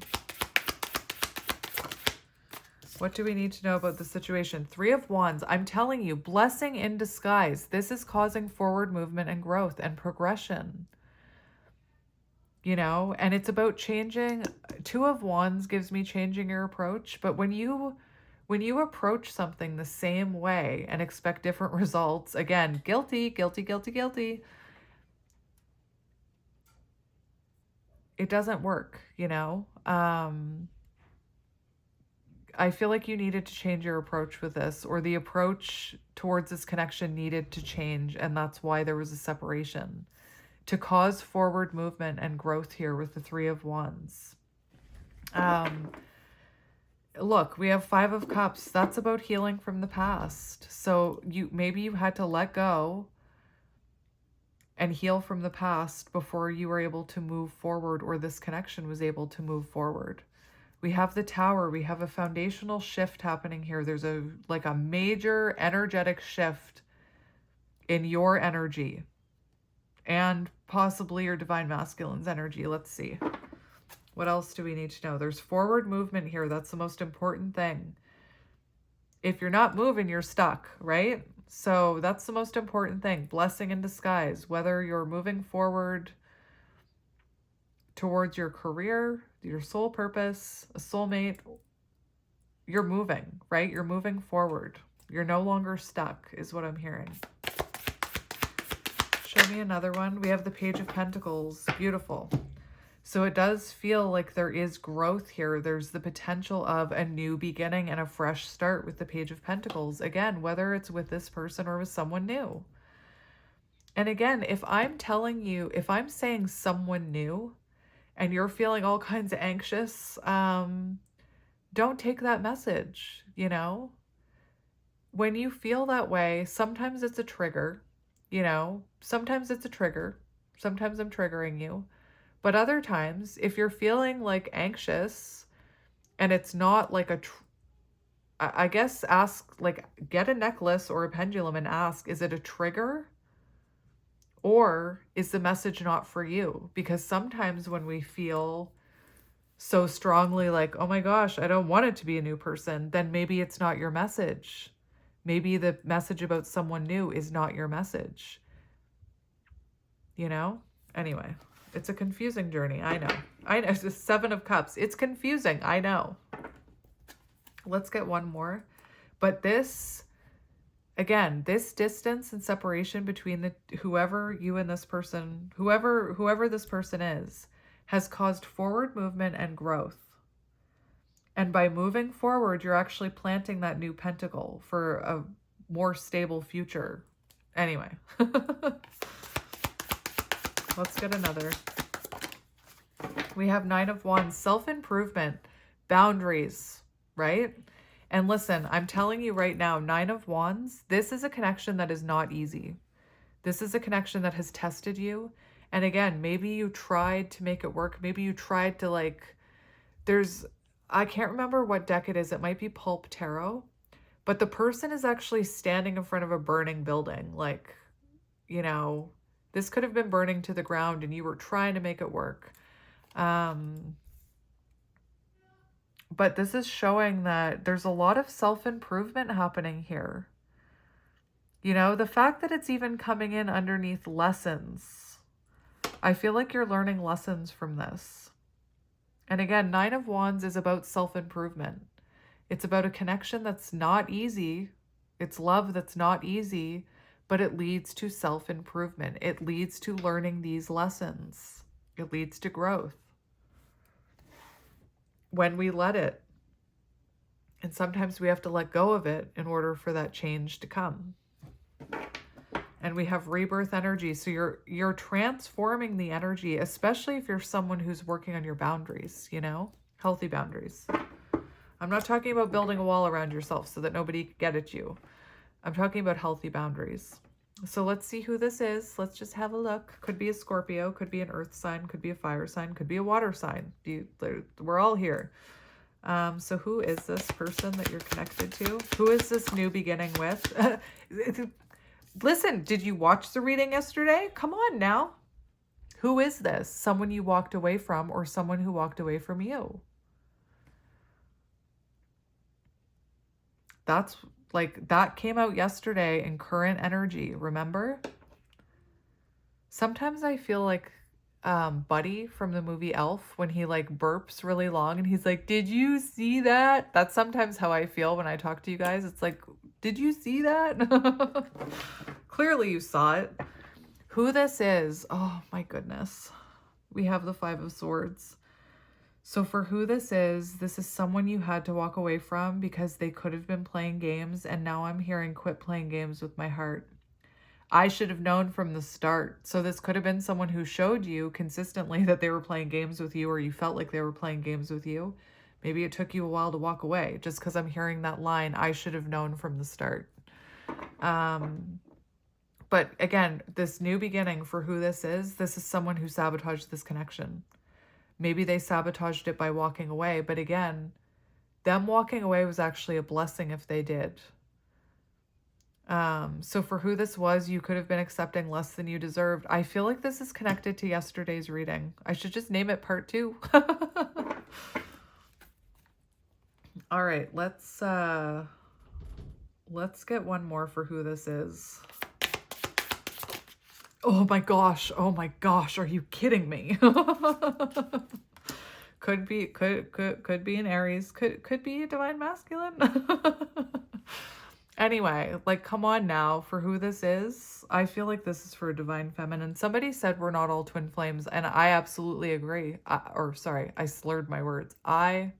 What do we need to know about the situation? Three of Wands. I'm telling you, blessing in disguise. This is causing forward movement and growth and progression. You know, and it's about changing. Two of Wands gives me changing your approach. But when you approach something the same way and expect different results, again, guilty, guilty, guilty, guilty. It doesn't work, you know? I feel like you needed to change your approach with this, or the approach towards this connection needed to change, and that's why there was a separation. To cause forward movement and growth here with the Three of Wands. Look, we have Five of Cups. That's about healing from the past. So maybe you had to let go and heal from the past before you were able to move forward, or this connection was able to move forward. We have the Tower. We have a foundational shift happening here. There's a major energetic shift in your energy and possibly your divine masculine's energy. Let's see. What else do we need to know? There's forward movement here. That's the most important thing. If you're not moving, you're stuck, right? So that's the most important thing. Blessing in disguise. Whether you're moving forward towards your career, your soul purpose, a soulmate, you're moving, right? You're moving forward. You're no longer stuck, is what I'm hearing. Show me another one. We have the Page of Pentacles. Beautiful. So it does feel like there is growth here. There's the potential of a new beginning and a fresh start with the Page of Pentacles. Again, whether it's with this person or with someone new. And again, if I'm telling you, if I'm saying someone new and you're feeling all kinds of anxious, don't take that message, you know? When you feel that way, sometimes it's a trigger, you know? Sometimes it's a trigger. Sometimes I'm triggering you. But other times, if you're feeling like anxious and it's not like I guess ask, like, get a necklace or a pendulum and ask, is it a trigger? Or is the message not for you? Because sometimes when we feel so strongly like, oh my gosh, I don't want it to be a new person, then maybe it's not your message. Maybe the message about someone new is not your message. You know? Anyway, it's a confusing journey. I know. It's the Seven of Cups. It's confusing. I know. Let's get one more. But this, again, this distance and separation between whoever you and this person, whoever this person is, has caused forward movement and growth. And by moving forward, you're actually planting that new pentacle for a more stable future. Anyway. Let's get another. We have Nine of Wands, self-improvement, boundaries, right? And listen, I'm telling you right now, Nine of Wands, this is a connection that is not easy. This is a connection that has tested you. And again, maybe you tried to make it work. Maybe you tried to I can't remember what deck it is. It might be Pulp Tarot. But the person is actually standing in front of a burning building. You know, this could have been burning to the ground and you were trying to make it work. But this is showing that there's a lot of self-improvement happening here. You know, the fact that it's even coming in underneath lessons. I feel like you're learning lessons from this. And again, Nine of Wands is about self-improvement. It's about a connection that's not easy. It's love that's not easy, but it leads to self-improvement. It leads to learning these lessons. It leads to growth when we let it. And sometimes we have to let go of it in order for that change to come. And we have rebirth energy. So you're transforming the energy, especially if you're someone who's working on your boundaries, you know, healthy boundaries. I'm not talking about building a wall around yourself so that nobody can get at you. I'm talking about healthy boundaries. So let's see who this is. Let's just have a look. Could be a Scorpio, could be an earth sign, could be a fire sign, could be a water sign. We're all here. So who is this person that you're connected to? Who is this new beginning with? Listen, did you watch the reading yesterday? Come on now. Who is this? Someone you walked away from or someone who walked away from you? That's that came out yesterday in current energy, remember? Sometimes I feel like Buddy from the movie Elf when he burps really long and he's like, did you see that? That's sometimes how I feel when I talk to you guys. It's like, did you see that? Clearly you saw it. Who this is, oh my goodness. We have the Five of Swords. So for who this is someone you had to walk away from because they could have been playing games, and now I'm hearing quit playing games with my heart. I should have known from the start. So this could have been someone who showed you consistently that they were playing games with you, or you felt like they were playing games with you. Maybe it took you a while to walk away just because I'm hearing that line, I should have known from the start. But again, this new beginning for who this is someone who sabotaged this connection. Maybe they sabotaged it by walking away. But again, them walking away was actually a blessing if they did. So for who this was, you could have been accepting less than you deserved. I feel like this is connected to yesterday's reading. I should just name it part 2. All right, let's get one more for who this is. Oh my gosh, are you kidding me? Could be an Aries, could be a divine masculine. Anyway, come on now, for who this is, I feel like this is for a divine feminine. Somebody said we're not all twin flames, and I absolutely agree. I slurred my words. I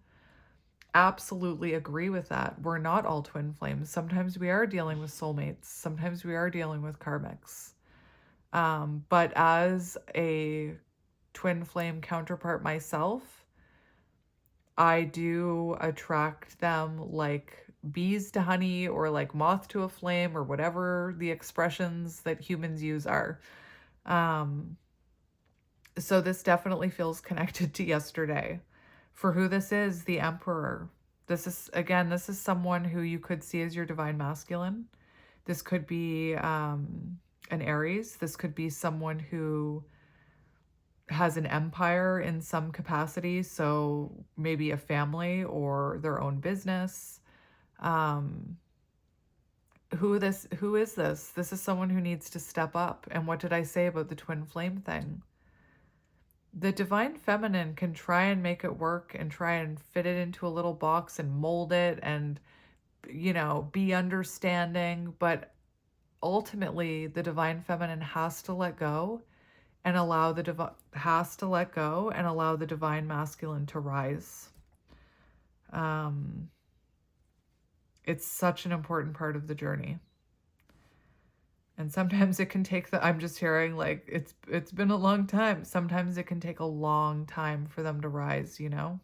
absolutely agree with that. We're not all twin flames. Sometimes we are dealing with soulmates. Sometimes we are dealing with karmics. But as a twin flame counterpart myself, I do attract them like bees to honey, or like moth to a flame, or whatever the expressions that humans use are. So this definitely feels connected to yesterday. For who this is, the Emperor. This is someone who you could see as your divine masculine. This could be an Aries. This could be someone who has an empire in some capacity, so maybe a family or their own business. Who is this? This is someone who needs to step up. And what did I say about the twin flame thing? The divine feminine can try and make it work and try and fit it into a little box and mold it and, be understanding. But ultimately, the divine feminine has to let go and allow the divine masculine to rise. It's such an important part of the journey. And sometimes it can take I'm just hearing like, it's been a long time. Sometimes it can take a long time for them to rise, you know?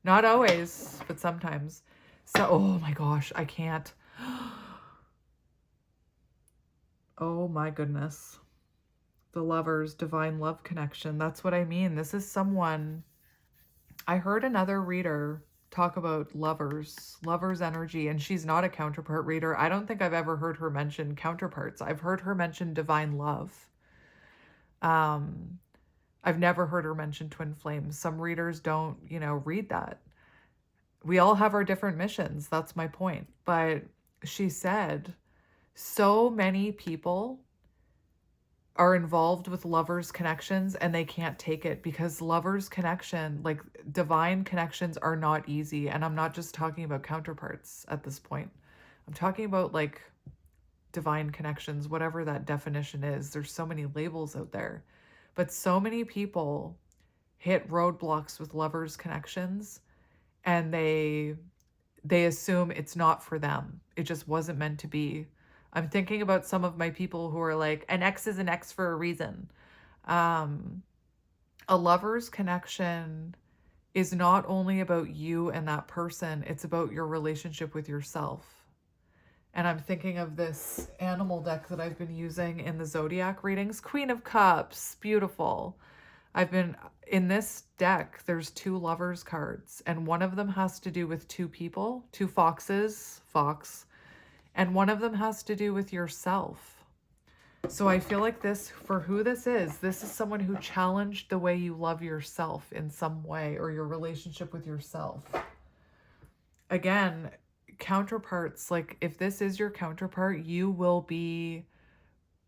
Not always, but sometimes. So, oh my gosh, I can't. Oh my goodness. The Lovers, divine love connection. That's what I mean. This is someone, I heard another reader talk about lovers energy, and she's not a counterpart reader. I don't think I've ever heard her mention counterparts. I've heard her mention divine love. I've never heard her mention twin flames. Some readers don't, read that. We all have our different missions. That's my point. But she said so many people are involved with lovers connections and they can't take it because lovers connection, like divine connections, are not easy. And I'm not just talking about counterparts at this point. I'm talking about like divine connections, whatever that definition is. There's so many labels out there, but so many people hit roadblocks with lovers connections and they assume it's not for them. It just wasn't meant to be. I'm thinking about some of my people who are like, an ex is an ex for a reason. A lover's connection is not only about you and that person, it's about your relationship with yourself. And I'm thinking of this animal deck that I've been using in the zodiac readings. Queen of Cups, beautiful. In this deck, there's 2 lovers cards, and one of them has to do with 2 people, 2 foxes, and one of them has to do with yourself. So I feel like for who this is someone who challenged the way you love yourself in some way, or your relationship with yourself. Again, counterparts, like if this is your counterpart, you will be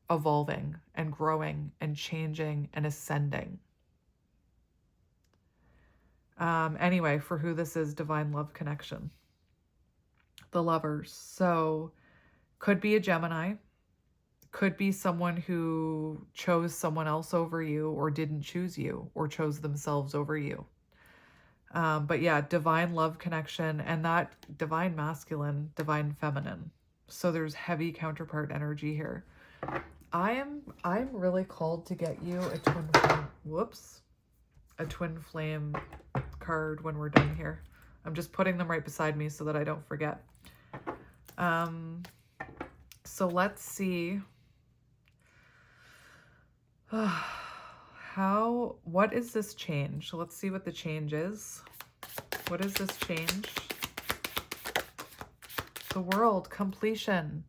evolving and growing and changing and ascending. Anyway, for who this is, divine love connection. The Lovers. So could be a Gemini, could be someone who chose someone else over you, or didn't choose you, or chose themselves over you. But yeah, divine love connection, and that divine masculine, divine feminine. So there's heavy counterpart energy here. I'm really called to get you a twin flame. Whoops. A twin flame card when we're done here. I'm just putting them right beside me so that I don't forget. So let's see what is this change? Let's see what the change is. What is this change? The World, completion,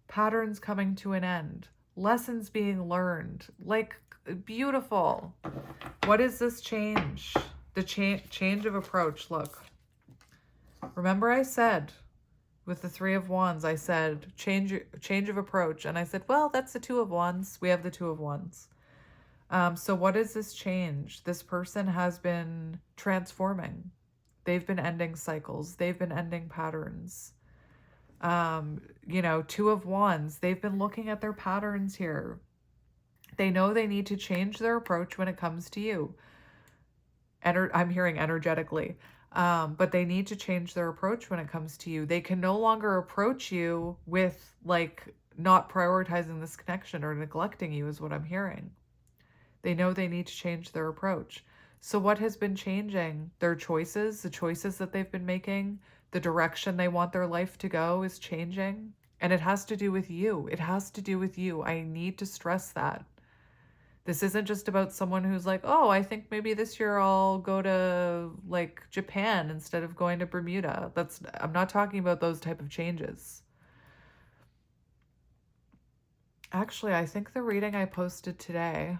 patterns coming to an end, lessons being learned, like beautiful. What is this change? The change of approach. Look, remember I said with the 3 of Wands, I said change of approach, and I said, well, that's the 2 of Wands. We have the 2 of Wands. So what is this change? This person has been transforming. They've been ending cycles. They've been ending patterns. 2 of Wands, they've been looking at their patterns here. They know they need to change their approach when it comes to you. I'm hearing energetically. But they need to change their approach when it comes to you. They can no longer approach you with like not prioritizing this connection or neglecting you, is what I'm hearing. They know they need to change their approach. So what has been changing? Their choices, the choices that they've been making, the direction they want their life to go is changing. And it has to do with you. It has to do with you. I need to stress that. This isn't just about someone who's like, oh, I think maybe this year I'll go to like Japan instead of going to Bermuda. I'm not talking about those type of changes. Actually, I think the reading I posted today,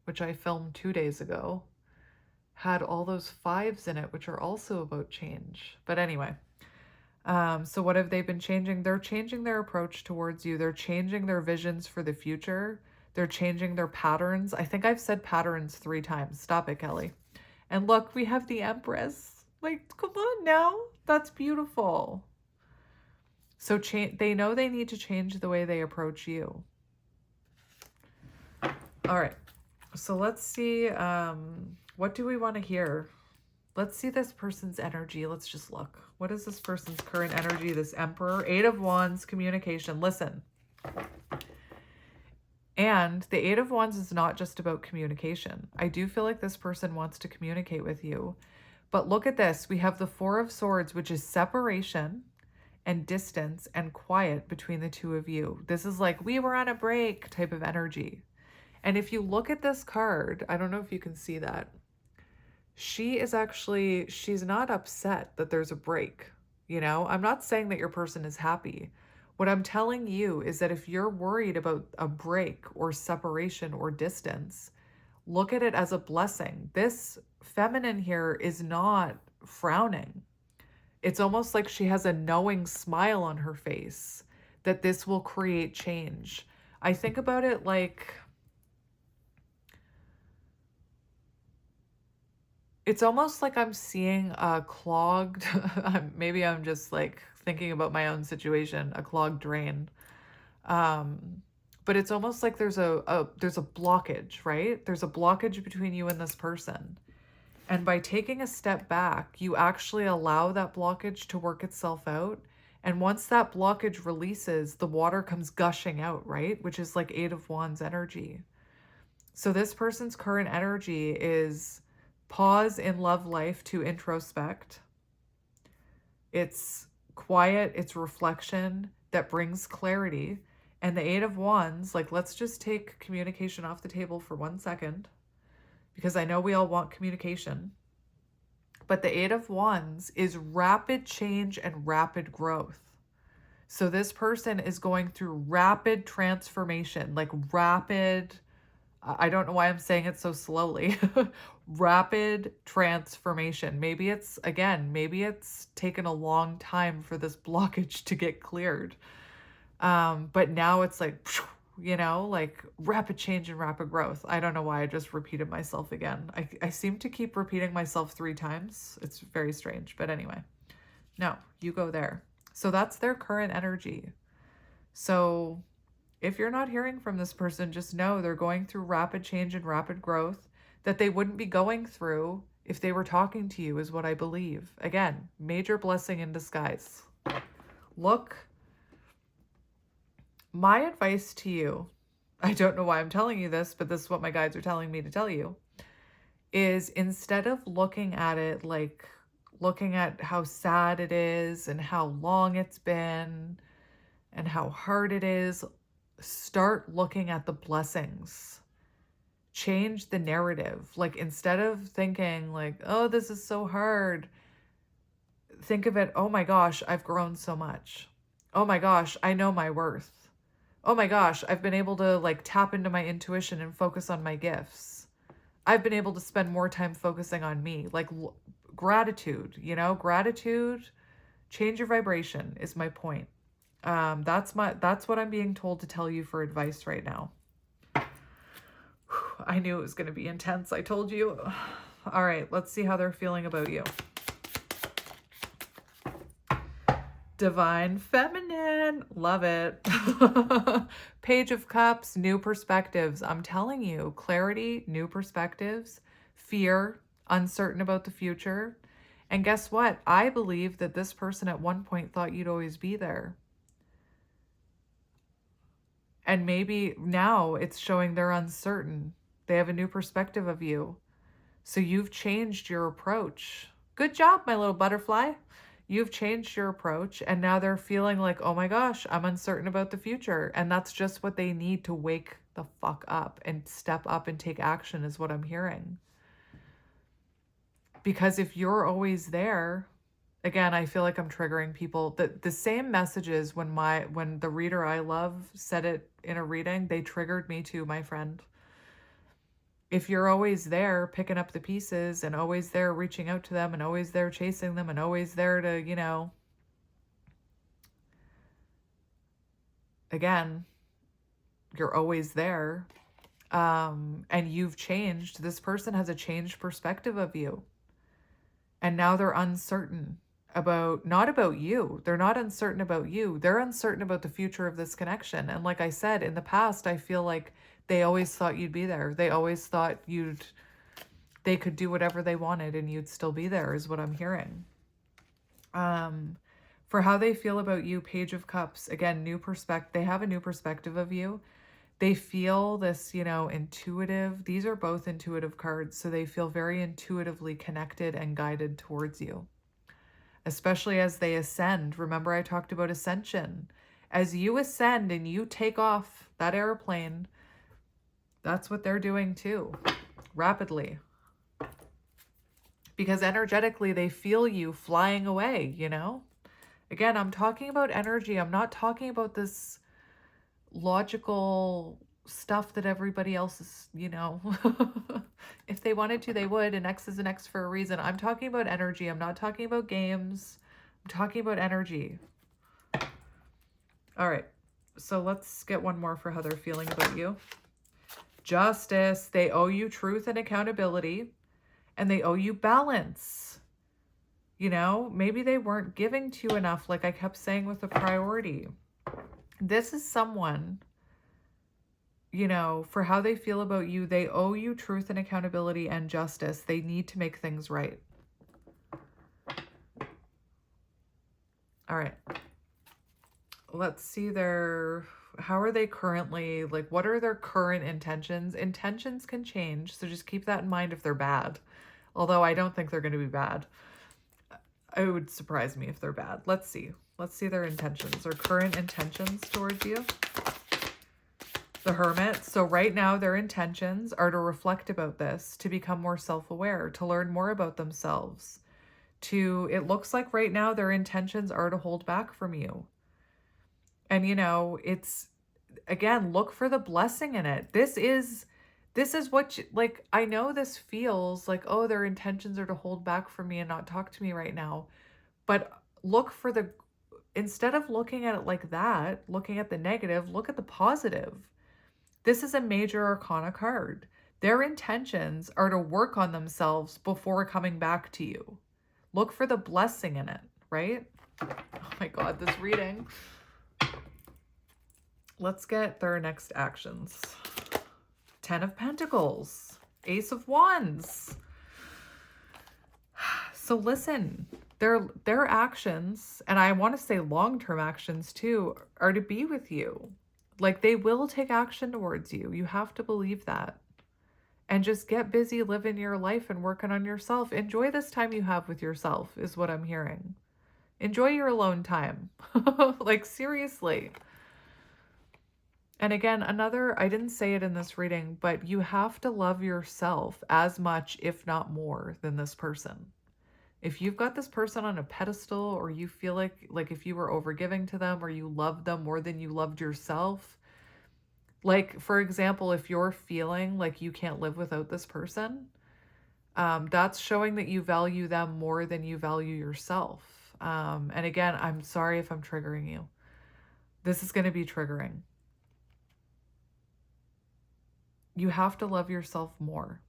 which I filmed 2 days ago, had all those 5s in it, which are also about change. But anyway, so what have they been changing? They're changing their approach towards you. They're changing their visions for the future. They're changing their patterns. I think I've said patterns 3 times. Stop it, Kelly. And look, we have the Empress. Like, come on now. That's beautiful. So they know they need to change the way they approach you. All right. So let's see. What do we want to hear? Let's see this person's energy. Let's just look. What is this person's current energy? This Emperor, 8 of Wands, communication. Listen. And the Eight of Wands is not just about communication. I do feel like this person wants to communicate with you. But look at this. We have the Four of Swords, which is separation and distance and quiet between the two of you. This is like, we were on a break type of energy. And if you look at this card, I don't know if you can see that. She's not upset that there's a break. You know, I'm not saying that your person is happy. What I'm telling you is that if you're worried about a break or separation or distance, look at it as a blessing. This feminine here is not frowning. It's almost like she has a knowing smile on her face that this will create change. I think about it like, it's almost like I'm seeing a clogged, maybe I'm just like thinking about my own situation, a clogged drain. But it's almost like there's there's a blockage, right? There's a blockage between you and this person. And by taking a step back, you actually allow that blockage to work itself out. And once that blockage releases, the water comes gushing out, right? Which is like Eight of Wands energy. So this person's current energy is pause in love life to introspect. It's quiet, it's reflection that brings clarity. And the Eight of Wands, like, let's just take communication off the table for 1 second, because I know we all want communication. But the Eight of Wands is rapid change and rapid growth. So this person is going through rapid transformation, like rapid, I don't know why I'm saying it so slowly. Rapid transformation. Maybe it's taken a long time for this blockage to get cleared. But now it's like, you know, like rapid change and rapid growth. I don't know why I just repeated myself again. I seem to keep repeating myself 3 times. It's very strange. But anyway, no, you go there. So that's their current energy. So if you're not hearing from this person, just know they're going through rapid change and rapid growth that they wouldn't be going through if they were talking to you, is what I believe. Again, major blessing in disguise. Look, my advice to you, I don't know why I'm telling you this, but this is what my guides are telling me to tell you, is instead of looking at it like looking at how sad it is and how long it's been and how hard it is, start looking at the blessings. Change the narrative. Like, instead of thinking like, oh, this is so hard, think of it, oh my gosh, I've grown so much. Oh my gosh, I know my worth. Oh my gosh, I've been able to like tap into my intuition and focus on my gifts. I've been able to spend more time focusing on me. Like, gratitude, you know, gratitude, change your vibration is my point. That's what I'm being told to tell you for advice right now. I knew it was going to be intense. I told you. All right, let's see how they're feeling about you. Divine Feminine. Love it. Page of Cups, new perspectives. I'm telling you, clarity, new perspectives, fear, uncertain about the future. And guess what? I believe that this person at one point thought you'd always be there. And maybe now it's showing they're uncertain. They have a new perspective of you. So you've changed your approach. Good job, my little butterfly. You've changed your approach, and now they're feeling like, oh my gosh, I'm uncertain about the future. And that's just what they need to wake the fuck up and step up and take action, is what I'm hearing. Because if you're always there, again, I feel like I'm triggering people. The same messages when the reader I love said it in a reading, they triggered me too, my friend. If you're always there picking up the pieces and always there reaching out to them and always there chasing them and always there to, you know, again, you're always there, and you've changed. This person has a changed perspective of you. And now they're uncertain about, not about you. They're not uncertain about you. They're uncertain about the future of this connection. And like I said, in the past, I feel like they always thought you'd be there. They always thought they could do whatever they wanted and you'd still be there, is what I'm hearing. For how they feel about you, Page of Cups, again, new perspective. They have a new perspective of you. They feel this, intuitive. These are both intuitive cards. So they feel very intuitively connected and guided towards you, especially as they ascend. Remember, I talked about ascension. As you ascend and you take off that airplane, that's what they're doing too, rapidly. Because energetically, they feel you flying away, Again, I'm talking about energy. I'm not talking about this logical stuff that everybody else is, if they wanted to, they would. An X is an X for a reason. I'm talking about energy. I'm not talking about games. I'm talking about energy. All right. So let's get one more for how they're feeling about you. Justice. They owe you truth and accountability, and they owe you balance. Maybe they weren't giving to you enough, like I kept saying with the priority. This is someone, for how they feel about you, they owe you truth and accountability and justice. They need to make things right. All right. Let's see how are they currently, like, what are their current intentions? Intentions can change, so just keep that in mind if they're bad. Although I don't think they're going to be bad. It would surprise me if they're bad. Let's see. Let's see their intentions, their current intentions towards you. The Hermit. So right now their intentions are to reflect about this, to become more self-aware, to learn more about themselves. It looks like right now their intentions are to hold back from you. And it's, again, look for the blessing in it. This is what, I know this feels like, oh, their intentions are to hold back from me and not talk to me right now. But instead of looking at it like that, looking at the negative, look at the positive. This is a major arcana card. Their intentions are to work on themselves before coming back to you. Look for the blessing in it, right? Oh my God, this reading. Let's get their next actions. 10 of Pentacles, Ace of Wands. So listen, their actions, and I want to say long-term actions too, are to be with you. Like, they will take action towards you. You have to believe that. And just get busy living your life and working on yourself. Enjoy this time you have with yourself, is what I'm hearing. Enjoy your alone time. Like, seriously. And again, I didn't say it in this reading, but you have to love yourself as much, if not more, than this person. If you've got this person on a pedestal, or you feel like if you were overgiving to them, or you loved them more than you loved yourself, like, for example, if you're feeling like you can't live without this person, that's showing that you value them more than you value yourself. And again, I'm sorry if I'm triggering you. This is going to be triggering. You have to love yourself more,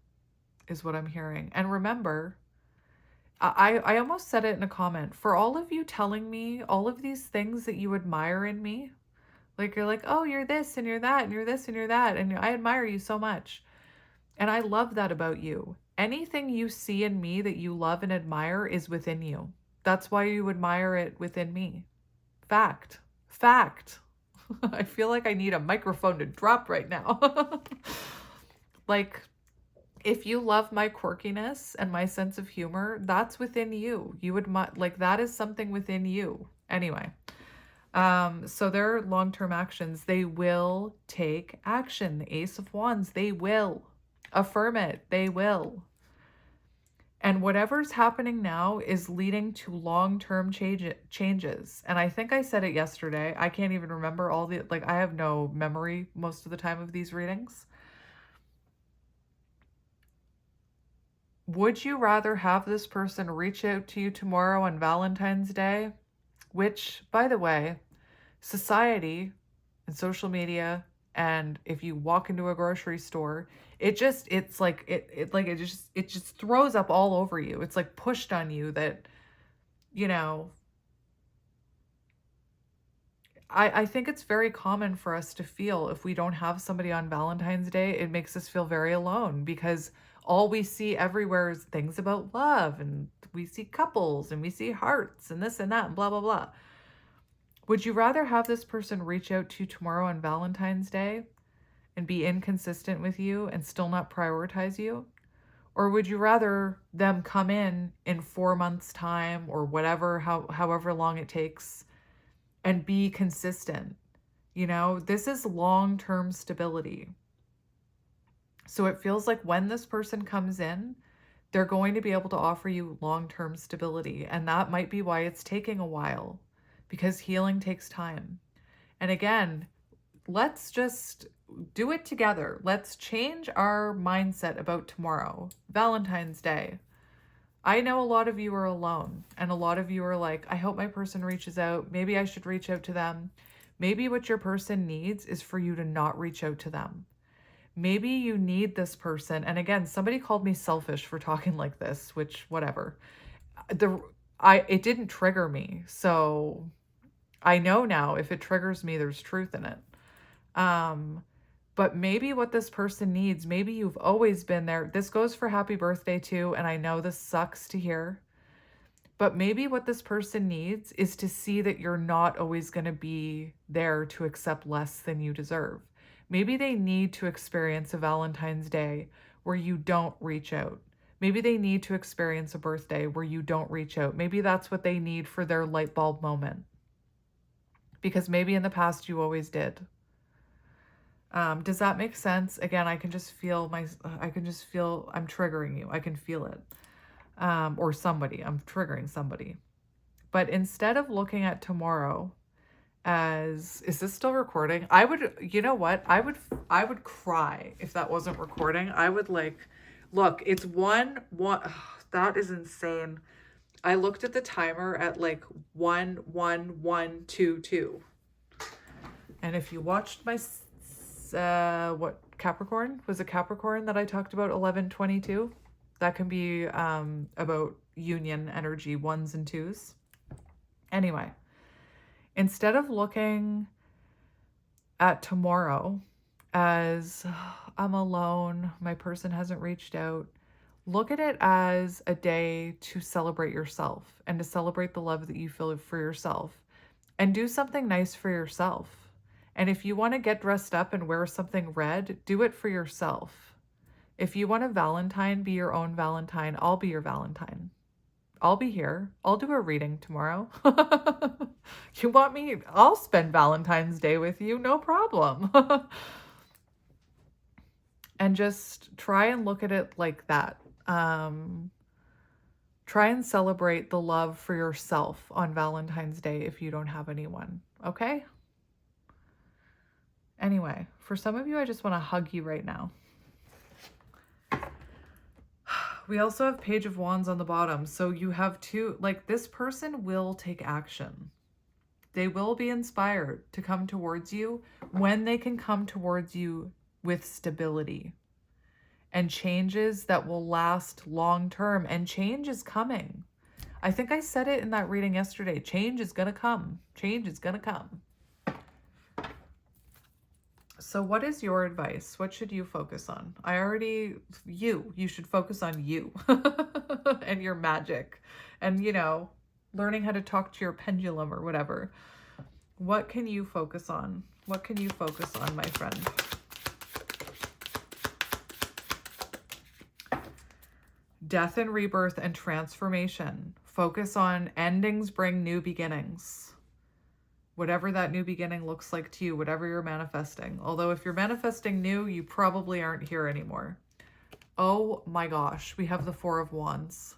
is what I'm hearing. And remember, I almost said it in a comment. For all of you telling me all of these things that you admire in me, like, you're like, oh, you're this and you're that and you're this and you're that, and I admire you so much. And I love that about you. Anything you see in me that you love and admire is within you. That's why you admire it within me. Fact. Fact. I feel like I need a microphone to drop right now. Like, if you love my quirkiness and my sense of humor, that's within you. You would, like, that is something within you. Anyway, so their long-term actions, they will take action. The Ace of Wands, they will. Affirm it. They will. And whatever's happening now is leading to long-term changes. And I think I said it yesterday. I can't even remember I have no memory most of the time of these readings. Would you rather have this person reach out to you tomorrow on Valentine's Day? Which, by the way, society and social media, and if you walk into a grocery store, it just throws up all over you. It's like pushed on you that, I think it's very common for us to feel, if we don't have somebody on Valentine's Day, it makes us feel very alone, because all we see everywhere is things about love, and we see couples, and we see hearts, and this and that, and blah, blah, blah. Would you rather have this person reach out to you tomorrow on Valentine's Day and be inconsistent with you and still not prioritize you? Or would you rather them come in 4 months time or whatever, however long it takes, and be consistent? You know, this is long-term stability. So it feels like when this person comes in, they're going to be able to offer you long-term stability. And that might be why it's taking a while, because healing takes time. And again, let's just do it together. Let's change our mindset about tomorrow, Valentine's Day. I know a lot of you are alone, and a lot of you are like, I hope my person reaches out. Maybe I should reach out to them. Maybe what your person needs is for you to not reach out to them. Maybe you need this person. And again, somebody called me selfish for talking like this, which whatever. It didn't trigger me. So I know now if it triggers me, there's truth in it. But maybe what this person needs, maybe you've always been there. This goes for happy birthday too. And I know this sucks to hear, but maybe what this person needs is to see that you're not always going to be there to accept less than you deserve. Maybe they need to experience a Valentine's Day where you don't reach out. Maybe they need to experience a birthday where you don't reach out. Maybe that's what they need for their light bulb moment. Because maybe in the past you always did. Does that make sense? Again, I can just feel I'm triggering you. I can feel it. Or somebody, I'm triggering somebody. But instead of looking at tomorrow as, is this still recording? You know what? I would cry if that wasn't recording. I would look, it's one, that is insane. I looked at the timer at 11122. And if you watched my, what Capricorn? Was it Capricorn that I talked about 1122? That can be about union energy, 1s and 2s. Anyway, instead of looking at tomorrow as I'm alone, my person hasn't reached out, look at it as a day to celebrate yourself and to celebrate the love that you feel for yourself and do something nice for yourself. And if you want to get dressed up and wear something red, do it for yourself. If you want a Valentine, be your own Valentine. I'll be your Valentine. I'll be here. I'll do a reading tomorrow. You want me? I'll spend Valentine's Day with you. No problem. And just try and look at it like that. Try and celebrate the love for yourself on Valentine's Day if you don't have anyone. Okay? Anyway, for some of you, I just want to hug you right now. We also have Page of Wands on the bottom. So you have two, this person will take action. They will be inspired to come towards you when they can come towards you with stability and changes that will last long term. And change is coming. I think I said it in that reading yesterday. Change is going to come. Change is going to come. So what is your advice? What should you focus on? You should focus on you and your magic and, learning how to talk to your pendulum or whatever. What can you focus on? What can you focus on, my friend? Death and rebirth and transformation. Focus on endings bring new beginnings. Whatever that new beginning looks like to you, whatever you're manifesting. Although if you're manifesting new, you probably aren't here anymore. Oh my gosh, we have the Four of Wands.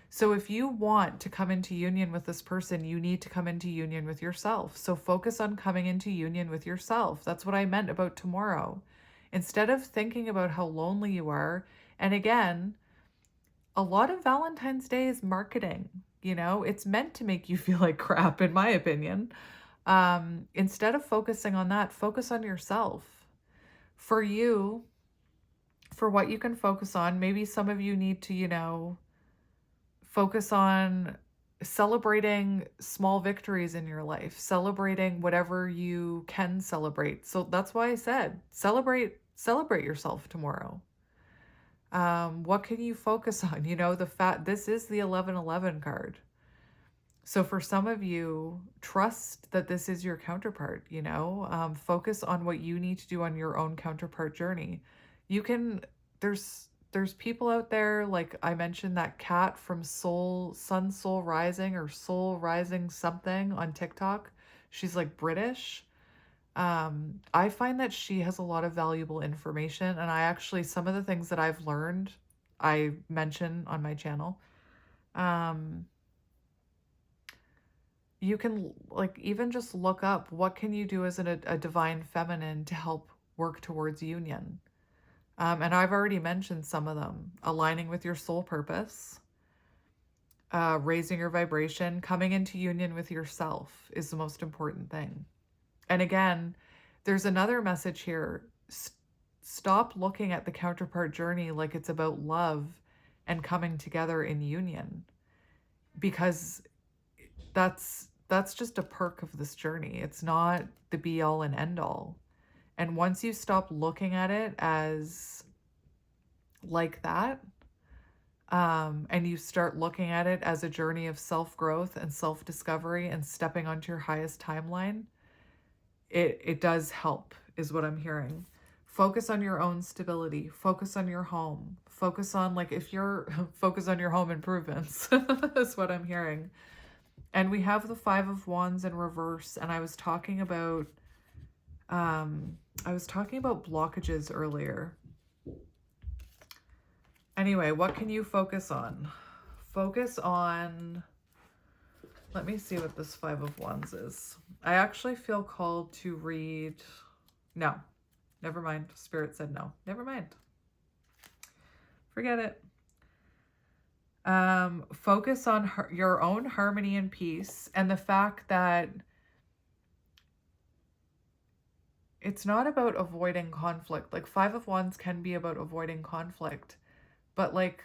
So if you want to come into union with this person, you need to come into union with yourself. So focus on coming into union with yourself. That's what I meant about tomorrow. Instead of thinking about how lonely you are, and again, a lot of Valentine's Day is marketing. It's meant to make you feel like crap, in my opinion. Instead of focusing on that, focus on yourself. For you, for what you can focus on, maybe some of you need to, focus on celebrating small victories in your life, celebrating whatever you can celebrate. So that's why I said, celebrate yourself tomorrow. What can you focus on? This is the 1111 card. So for some of you, trust that this is your counterpart, you know, focus on what you need to do on your own counterpart journey. You can, there's people out there, like I mentioned that cat from Soul Rising or Soul Rising something on TikTok. She's like British. I find that she has a lot of valuable information, and I actually, some of the things that I've learned, I mention on my channel. Um, you can like even just look up what can you do as a divine feminine to help work towards union. And I've already mentioned some of them: aligning with your soul purpose, raising your vibration, coming into union with yourself is the most important thing. And again, there's another message here. Stop looking at the counterpart journey like it's about love and coming together in union, because that's just a perk of this journey. It's not the be all and end all. And once you stop looking at it as like that, and you start looking at it as a journey of self-growth and self-discovery and stepping onto your highest timeline, it does help, is what I'm hearing. Focus on your own stability. Focus on your home. Focus on, like, if you're focus on your home improvements. That's what I'm hearing. And we have the Five of Wands in reverse. And I was talking about blockages earlier. Anyway, what can you focus on? Focus on, let me see what this Five of Wands is. I actually feel called to read, no, never mind. Spirit said no, never mind. Forget it. Focus on your own harmony and peace, and the fact that it's not about avoiding conflict. Like, Five of Wands can be about avoiding conflict, but like,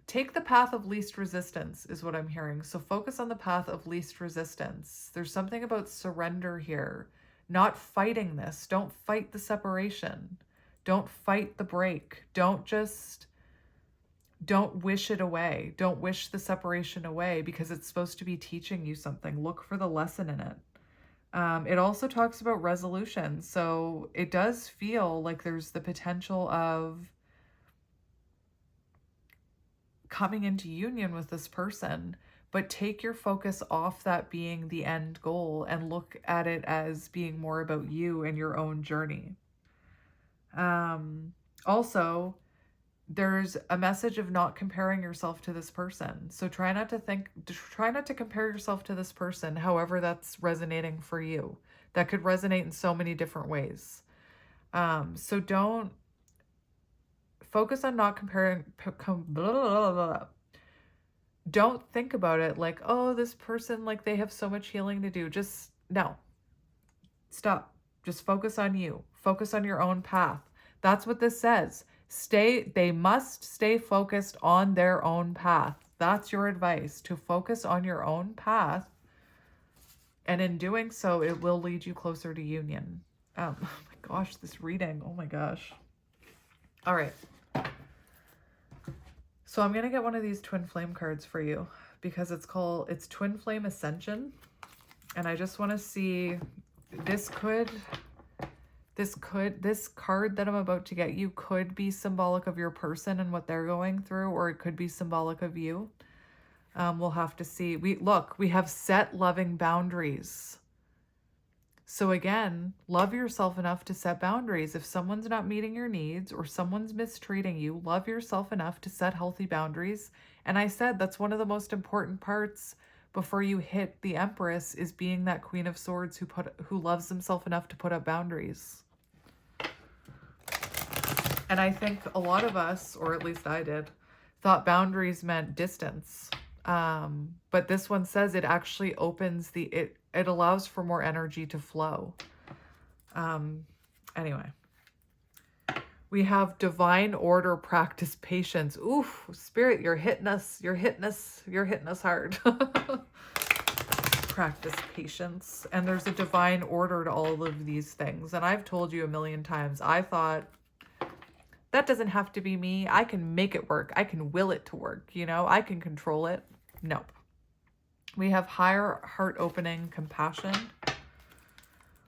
take the path of least resistance is what I'm hearing. So focus on the path of least resistance. There's something about surrender here, not fighting this. Don't fight the separation. Don't fight the break. Don't wish it away. Don't wish the separation away, because it's supposed to be teaching you something. Look for the lesson in it. It also talks about resolution. So it does feel like there's the potential of coming into union with this person, but take your focus off that being the end goal and look at it as being more about you and your own journey. Also, there's a message of not comparing yourself to this person. So try not to compare yourself to this person, however that's resonating for you. That could resonate in so many different ways. So don't focus on not comparing. Don't think about it like, oh, this person, like, they have so much healing to do. Just, no. Stop. Just focus on you. Focus on your own path. That's what this says. They must stay focused on their own path. That's your advice, to focus on your own path. And in doing so, it will lead you closer to union. Oh my gosh, this reading. Oh my gosh. All right. So I'm going to get one of these twin flame cards for you, because it's Twin Flame Ascension. And I just want to see, this card that I'm about to get you could be symbolic of your person and what they're going through, or it could be symbolic of you. We'll have to see. We have set loving boundaries. So again, love yourself enough to set boundaries. If someone's not meeting your needs or someone's mistreating you, love yourself enough to set healthy boundaries. And I said that's one of the most important parts before you hit the Empress, is being that Queen of Swords who loves himself enough to put up boundaries. And I think a lot of us, or at least I did, thought boundaries meant distance. But this one says it actually opens it allows for more energy to flow. Anyway, we have divine order, practice patience. Oof, Spirit, you're hitting us hard. Practice patience. And there's a divine order to all of these things. And I've told you a million times, I thought, that doesn't have to be me. I can make it work. I can will it to work, I can control it. Nope. We have higher heart opening compassion.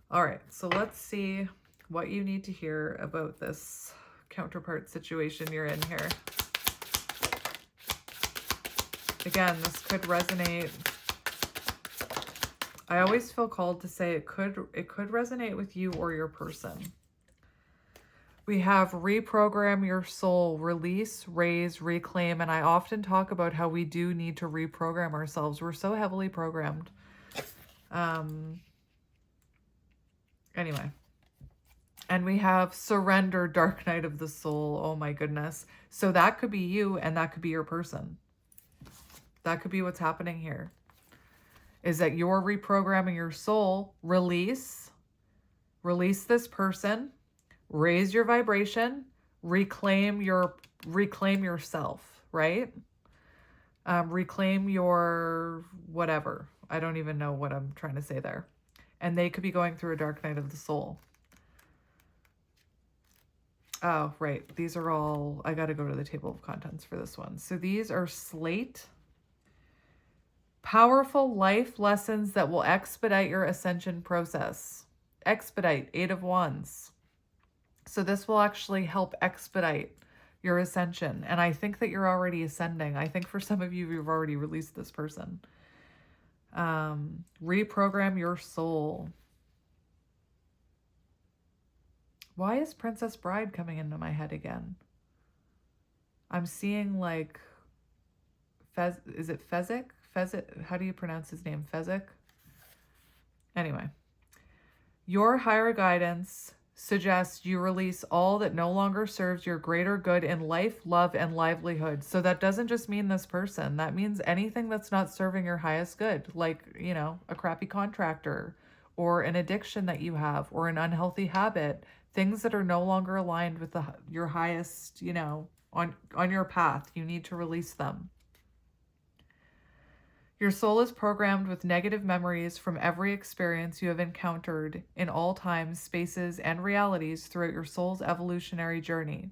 All right, so let's see what you need to hear about this counterpart situation you're in here. Again, this could resonate. I always feel called to say it could resonate with you or your person. We have reprogram your soul, release, raise, reclaim. And I often talk about how we do need to reprogram ourselves. We're so heavily programmed. Anyway. And we have surrender, dark night of the soul. Oh my goodness. So that could be you and that could be your person. That could be what's happening here. Is that you're reprogramming your soul, release this person, raise your vibration, reclaim yourself, right? Reclaim your whatever. I don't even know what I'm trying to say there. And they could be going through a dark night of the soul. Oh, right. These are all, I got to go to the table of contents for this one. So these are slate. Powerful life lessons that will expedite your ascension process. Expedite, 8 of Wands. So this will actually help expedite your ascension. And I think that you're already ascending. I think for some of you, you've already released this person. Reprogram your soul. Why is Princess Bride coming into my head again? I'm seeing like, is it Fezzik? Fezzik, how do you pronounce his name? Fezzik? Anyway, your higher guidance suggests you release all that no longer serves your greater good in life, love, and livelihood. So that doesn't just mean this person. That means anything that's not serving your highest good, like, you know, a crappy contractor or an addiction that you have or an unhealthy habit, things that are no longer aligned with your highest, you know, on your path. You need to release them. Your soul is programmed with negative memories from every experience you have encountered in all times, spaces, and realities throughout your soul's evolutionary journey.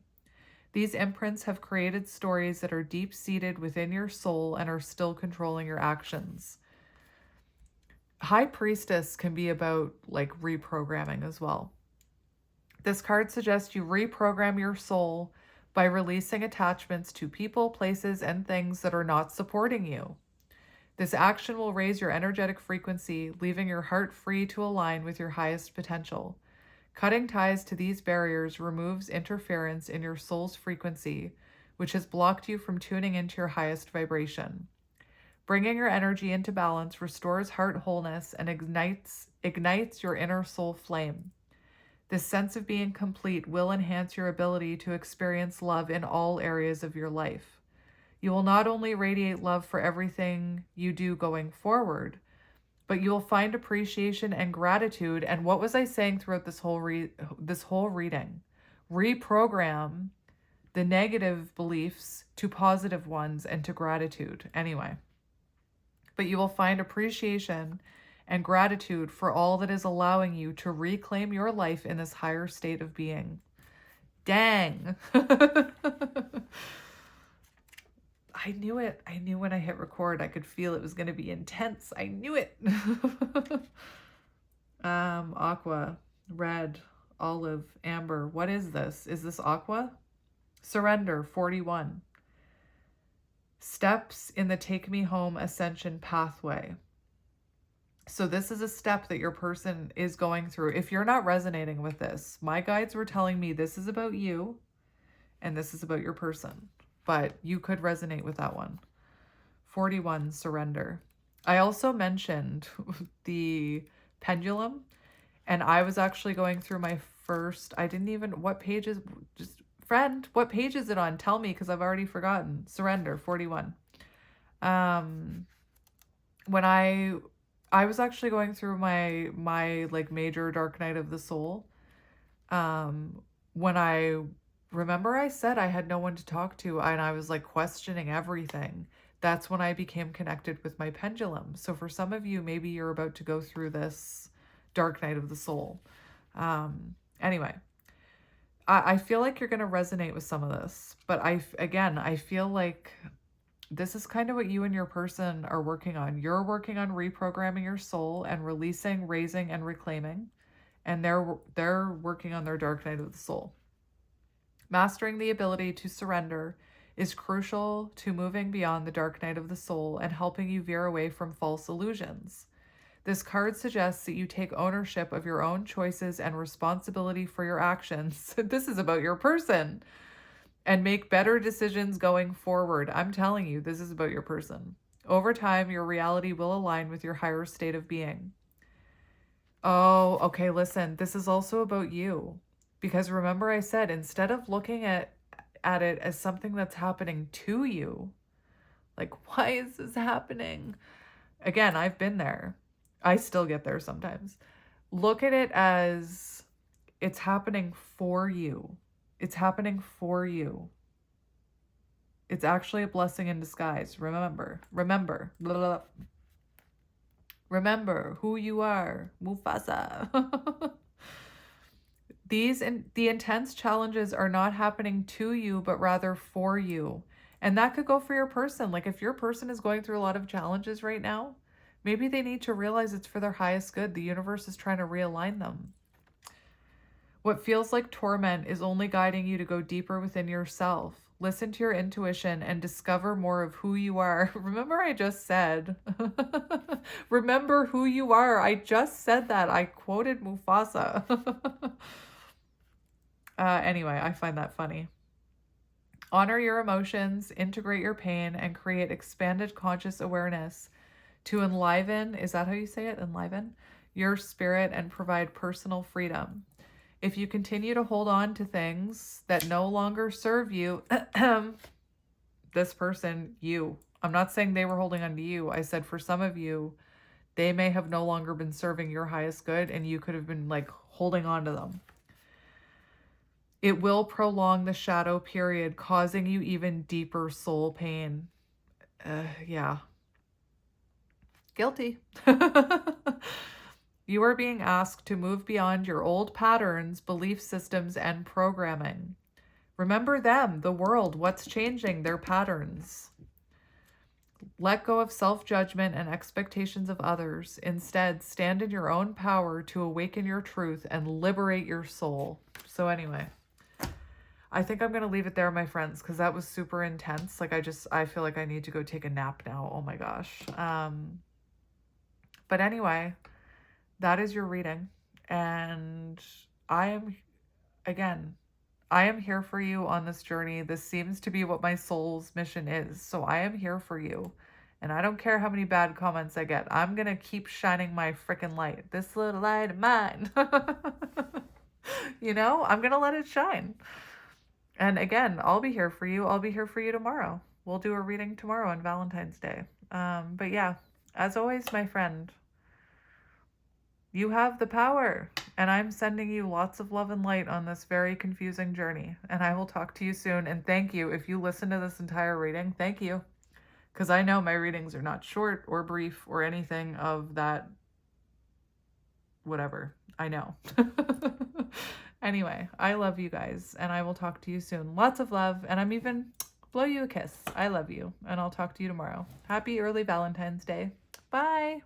These imprints have created stories that are deep-seated within your soul and are still controlling your actions. High Priestess can be about like reprogramming as well. This card suggests you reprogram your soul by releasing attachments to people, places, and things that are not supporting you. This action will raise your energetic frequency, leaving your heart free to align with your highest potential. Cutting ties to these barriers removes interference in your soul's frequency, which has blocked you from tuning into your highest vibration. Bringing your energy into balance restores heart wholeness and ignites your inner soul flame. This sense of being complete will enhance your ability to experience love in all areas of your life. You will not only radiate love for everything you do going forward, but you will find appreciation and gratitude. And what was I saying throughout this whole reading? Reprogram the negative beliefs to positive ones and to gratitude. Anyway, but you will find appreciation and gratitude for all that is allowing you to reclaim your life in this higher state of being. Dang. I knew it. I knew when I hit record, I could feel it was going to be intense. I knew it. Aqua, red, olive, amber. What is this? Is this aqua? Surrender, 41. Steps in the Take Me Home Ascension pathway. So this is a step that your person is going through. If you're not resonating with this, my guides were telling me this is about you and this is about your person. But you could resonate with that one. 41, surrender. I also mentioned the pendulum, and I was actually going through my first, I didn't even, what page is, just, friend, what page is it on? Tell me, because I've already forgotten. Surrender, 41. When I was actually going through my like major dark night of the soul, when I remember I said I had no one to talk to and I was like questioning everything. That's when I became connected with my pendulum. So for some of you, maybe you're about to go through this dark night of the soul. Anyway, I feel like you're going to resonate with some of this, but I feel like This is kind of what you and your person are working on. You're working on reprogramming your soul and releasing, raising, and reclaiming. And they're working on their dark night of the soul. Mastering the ability to surrender is crucial to moving beyond the dark night of the soul and helping you veer away from false illusions. This card suggests that you take ownership of your own choices and responsibility for your actions. This is about your person. And make better decisions going forward. I'm telling you, this is about your person. Over time, your reality will align with your higher state of being. Oh, okay, listen, this is also about you. Because remember I said, instead of looking at it as something that's happening to you, like, why is this happening? Again, I've been there. I still get there sometimes. Look at it as it's happening for you. It's happening for you. It's actually a blessing in disguise. Remember, blah, blah, blah. Remember who you are, Mufasa. The intense challenges are not happening to you, but rather for you. And that could go for your person. Like if your person is going through a lot of challenges right now, maybe they need to realize it's for their highest good. The universe is trying to realign them. What feels like torment is only guiding you to go deeper within yourself. Listen to your intuition and discover more of who you are. Remember, I just said, remember who you are. I just said that. I quoted Mufasa. Anyway, I find that funny. Honor your emotions, integrate your pain, and create expanded conscious awareness to enliven, is that how you say it? Enliven your spirit and provide personal freedom. If you continue to hold on to things that no longer serve you, this person, you, I'm not saying they were holding on to you. I said for some of you, they may have no longer been serving your highest good and you could have been like holding on to them. It will prolong the shadow period, causing you even deeper soul pain. Yeah. Guilty. You are being asked to move beyond your old patterns, belief systems, and programming. Remember them, the world, what's changing, their patterns. Let go of self-judgment and expectations of others. Instead, stand in your own power to awaken your truth and liberate your soul. So anyway, I think I'm going to leave it there, my friends, because that was super intense. Like I feel like I need to go take a nap now. Oh my gosh. But anyway, that is your reading. And I am here for you on this journey. This seems to be what my soul's mission is. So I am here for you. And I don't care how many bad comments I get. I'm going to keep shining my freaking light. This little light of mine. You know, I'm going to let it shine. And again, I'll be here for you. I'll be here for you tomorrow. We'll do a reading tomorrow on Valentine's Day. But yeah, as always, my friend, you have the power, and I'm sending you lots of love and light on this very confusing journey. And I will talk to you soon. And thank you. If you listen to this entire reading, thank you. Because I know my readings are not short or brief or anything of that, whatever. I know. Anyway, I love you guys, and I will talk to you soon. Lots of love, and I'm even blow you a kiss. I love you, and I'll talk to you tomorrow. Happy early Valentine's Day. Bye.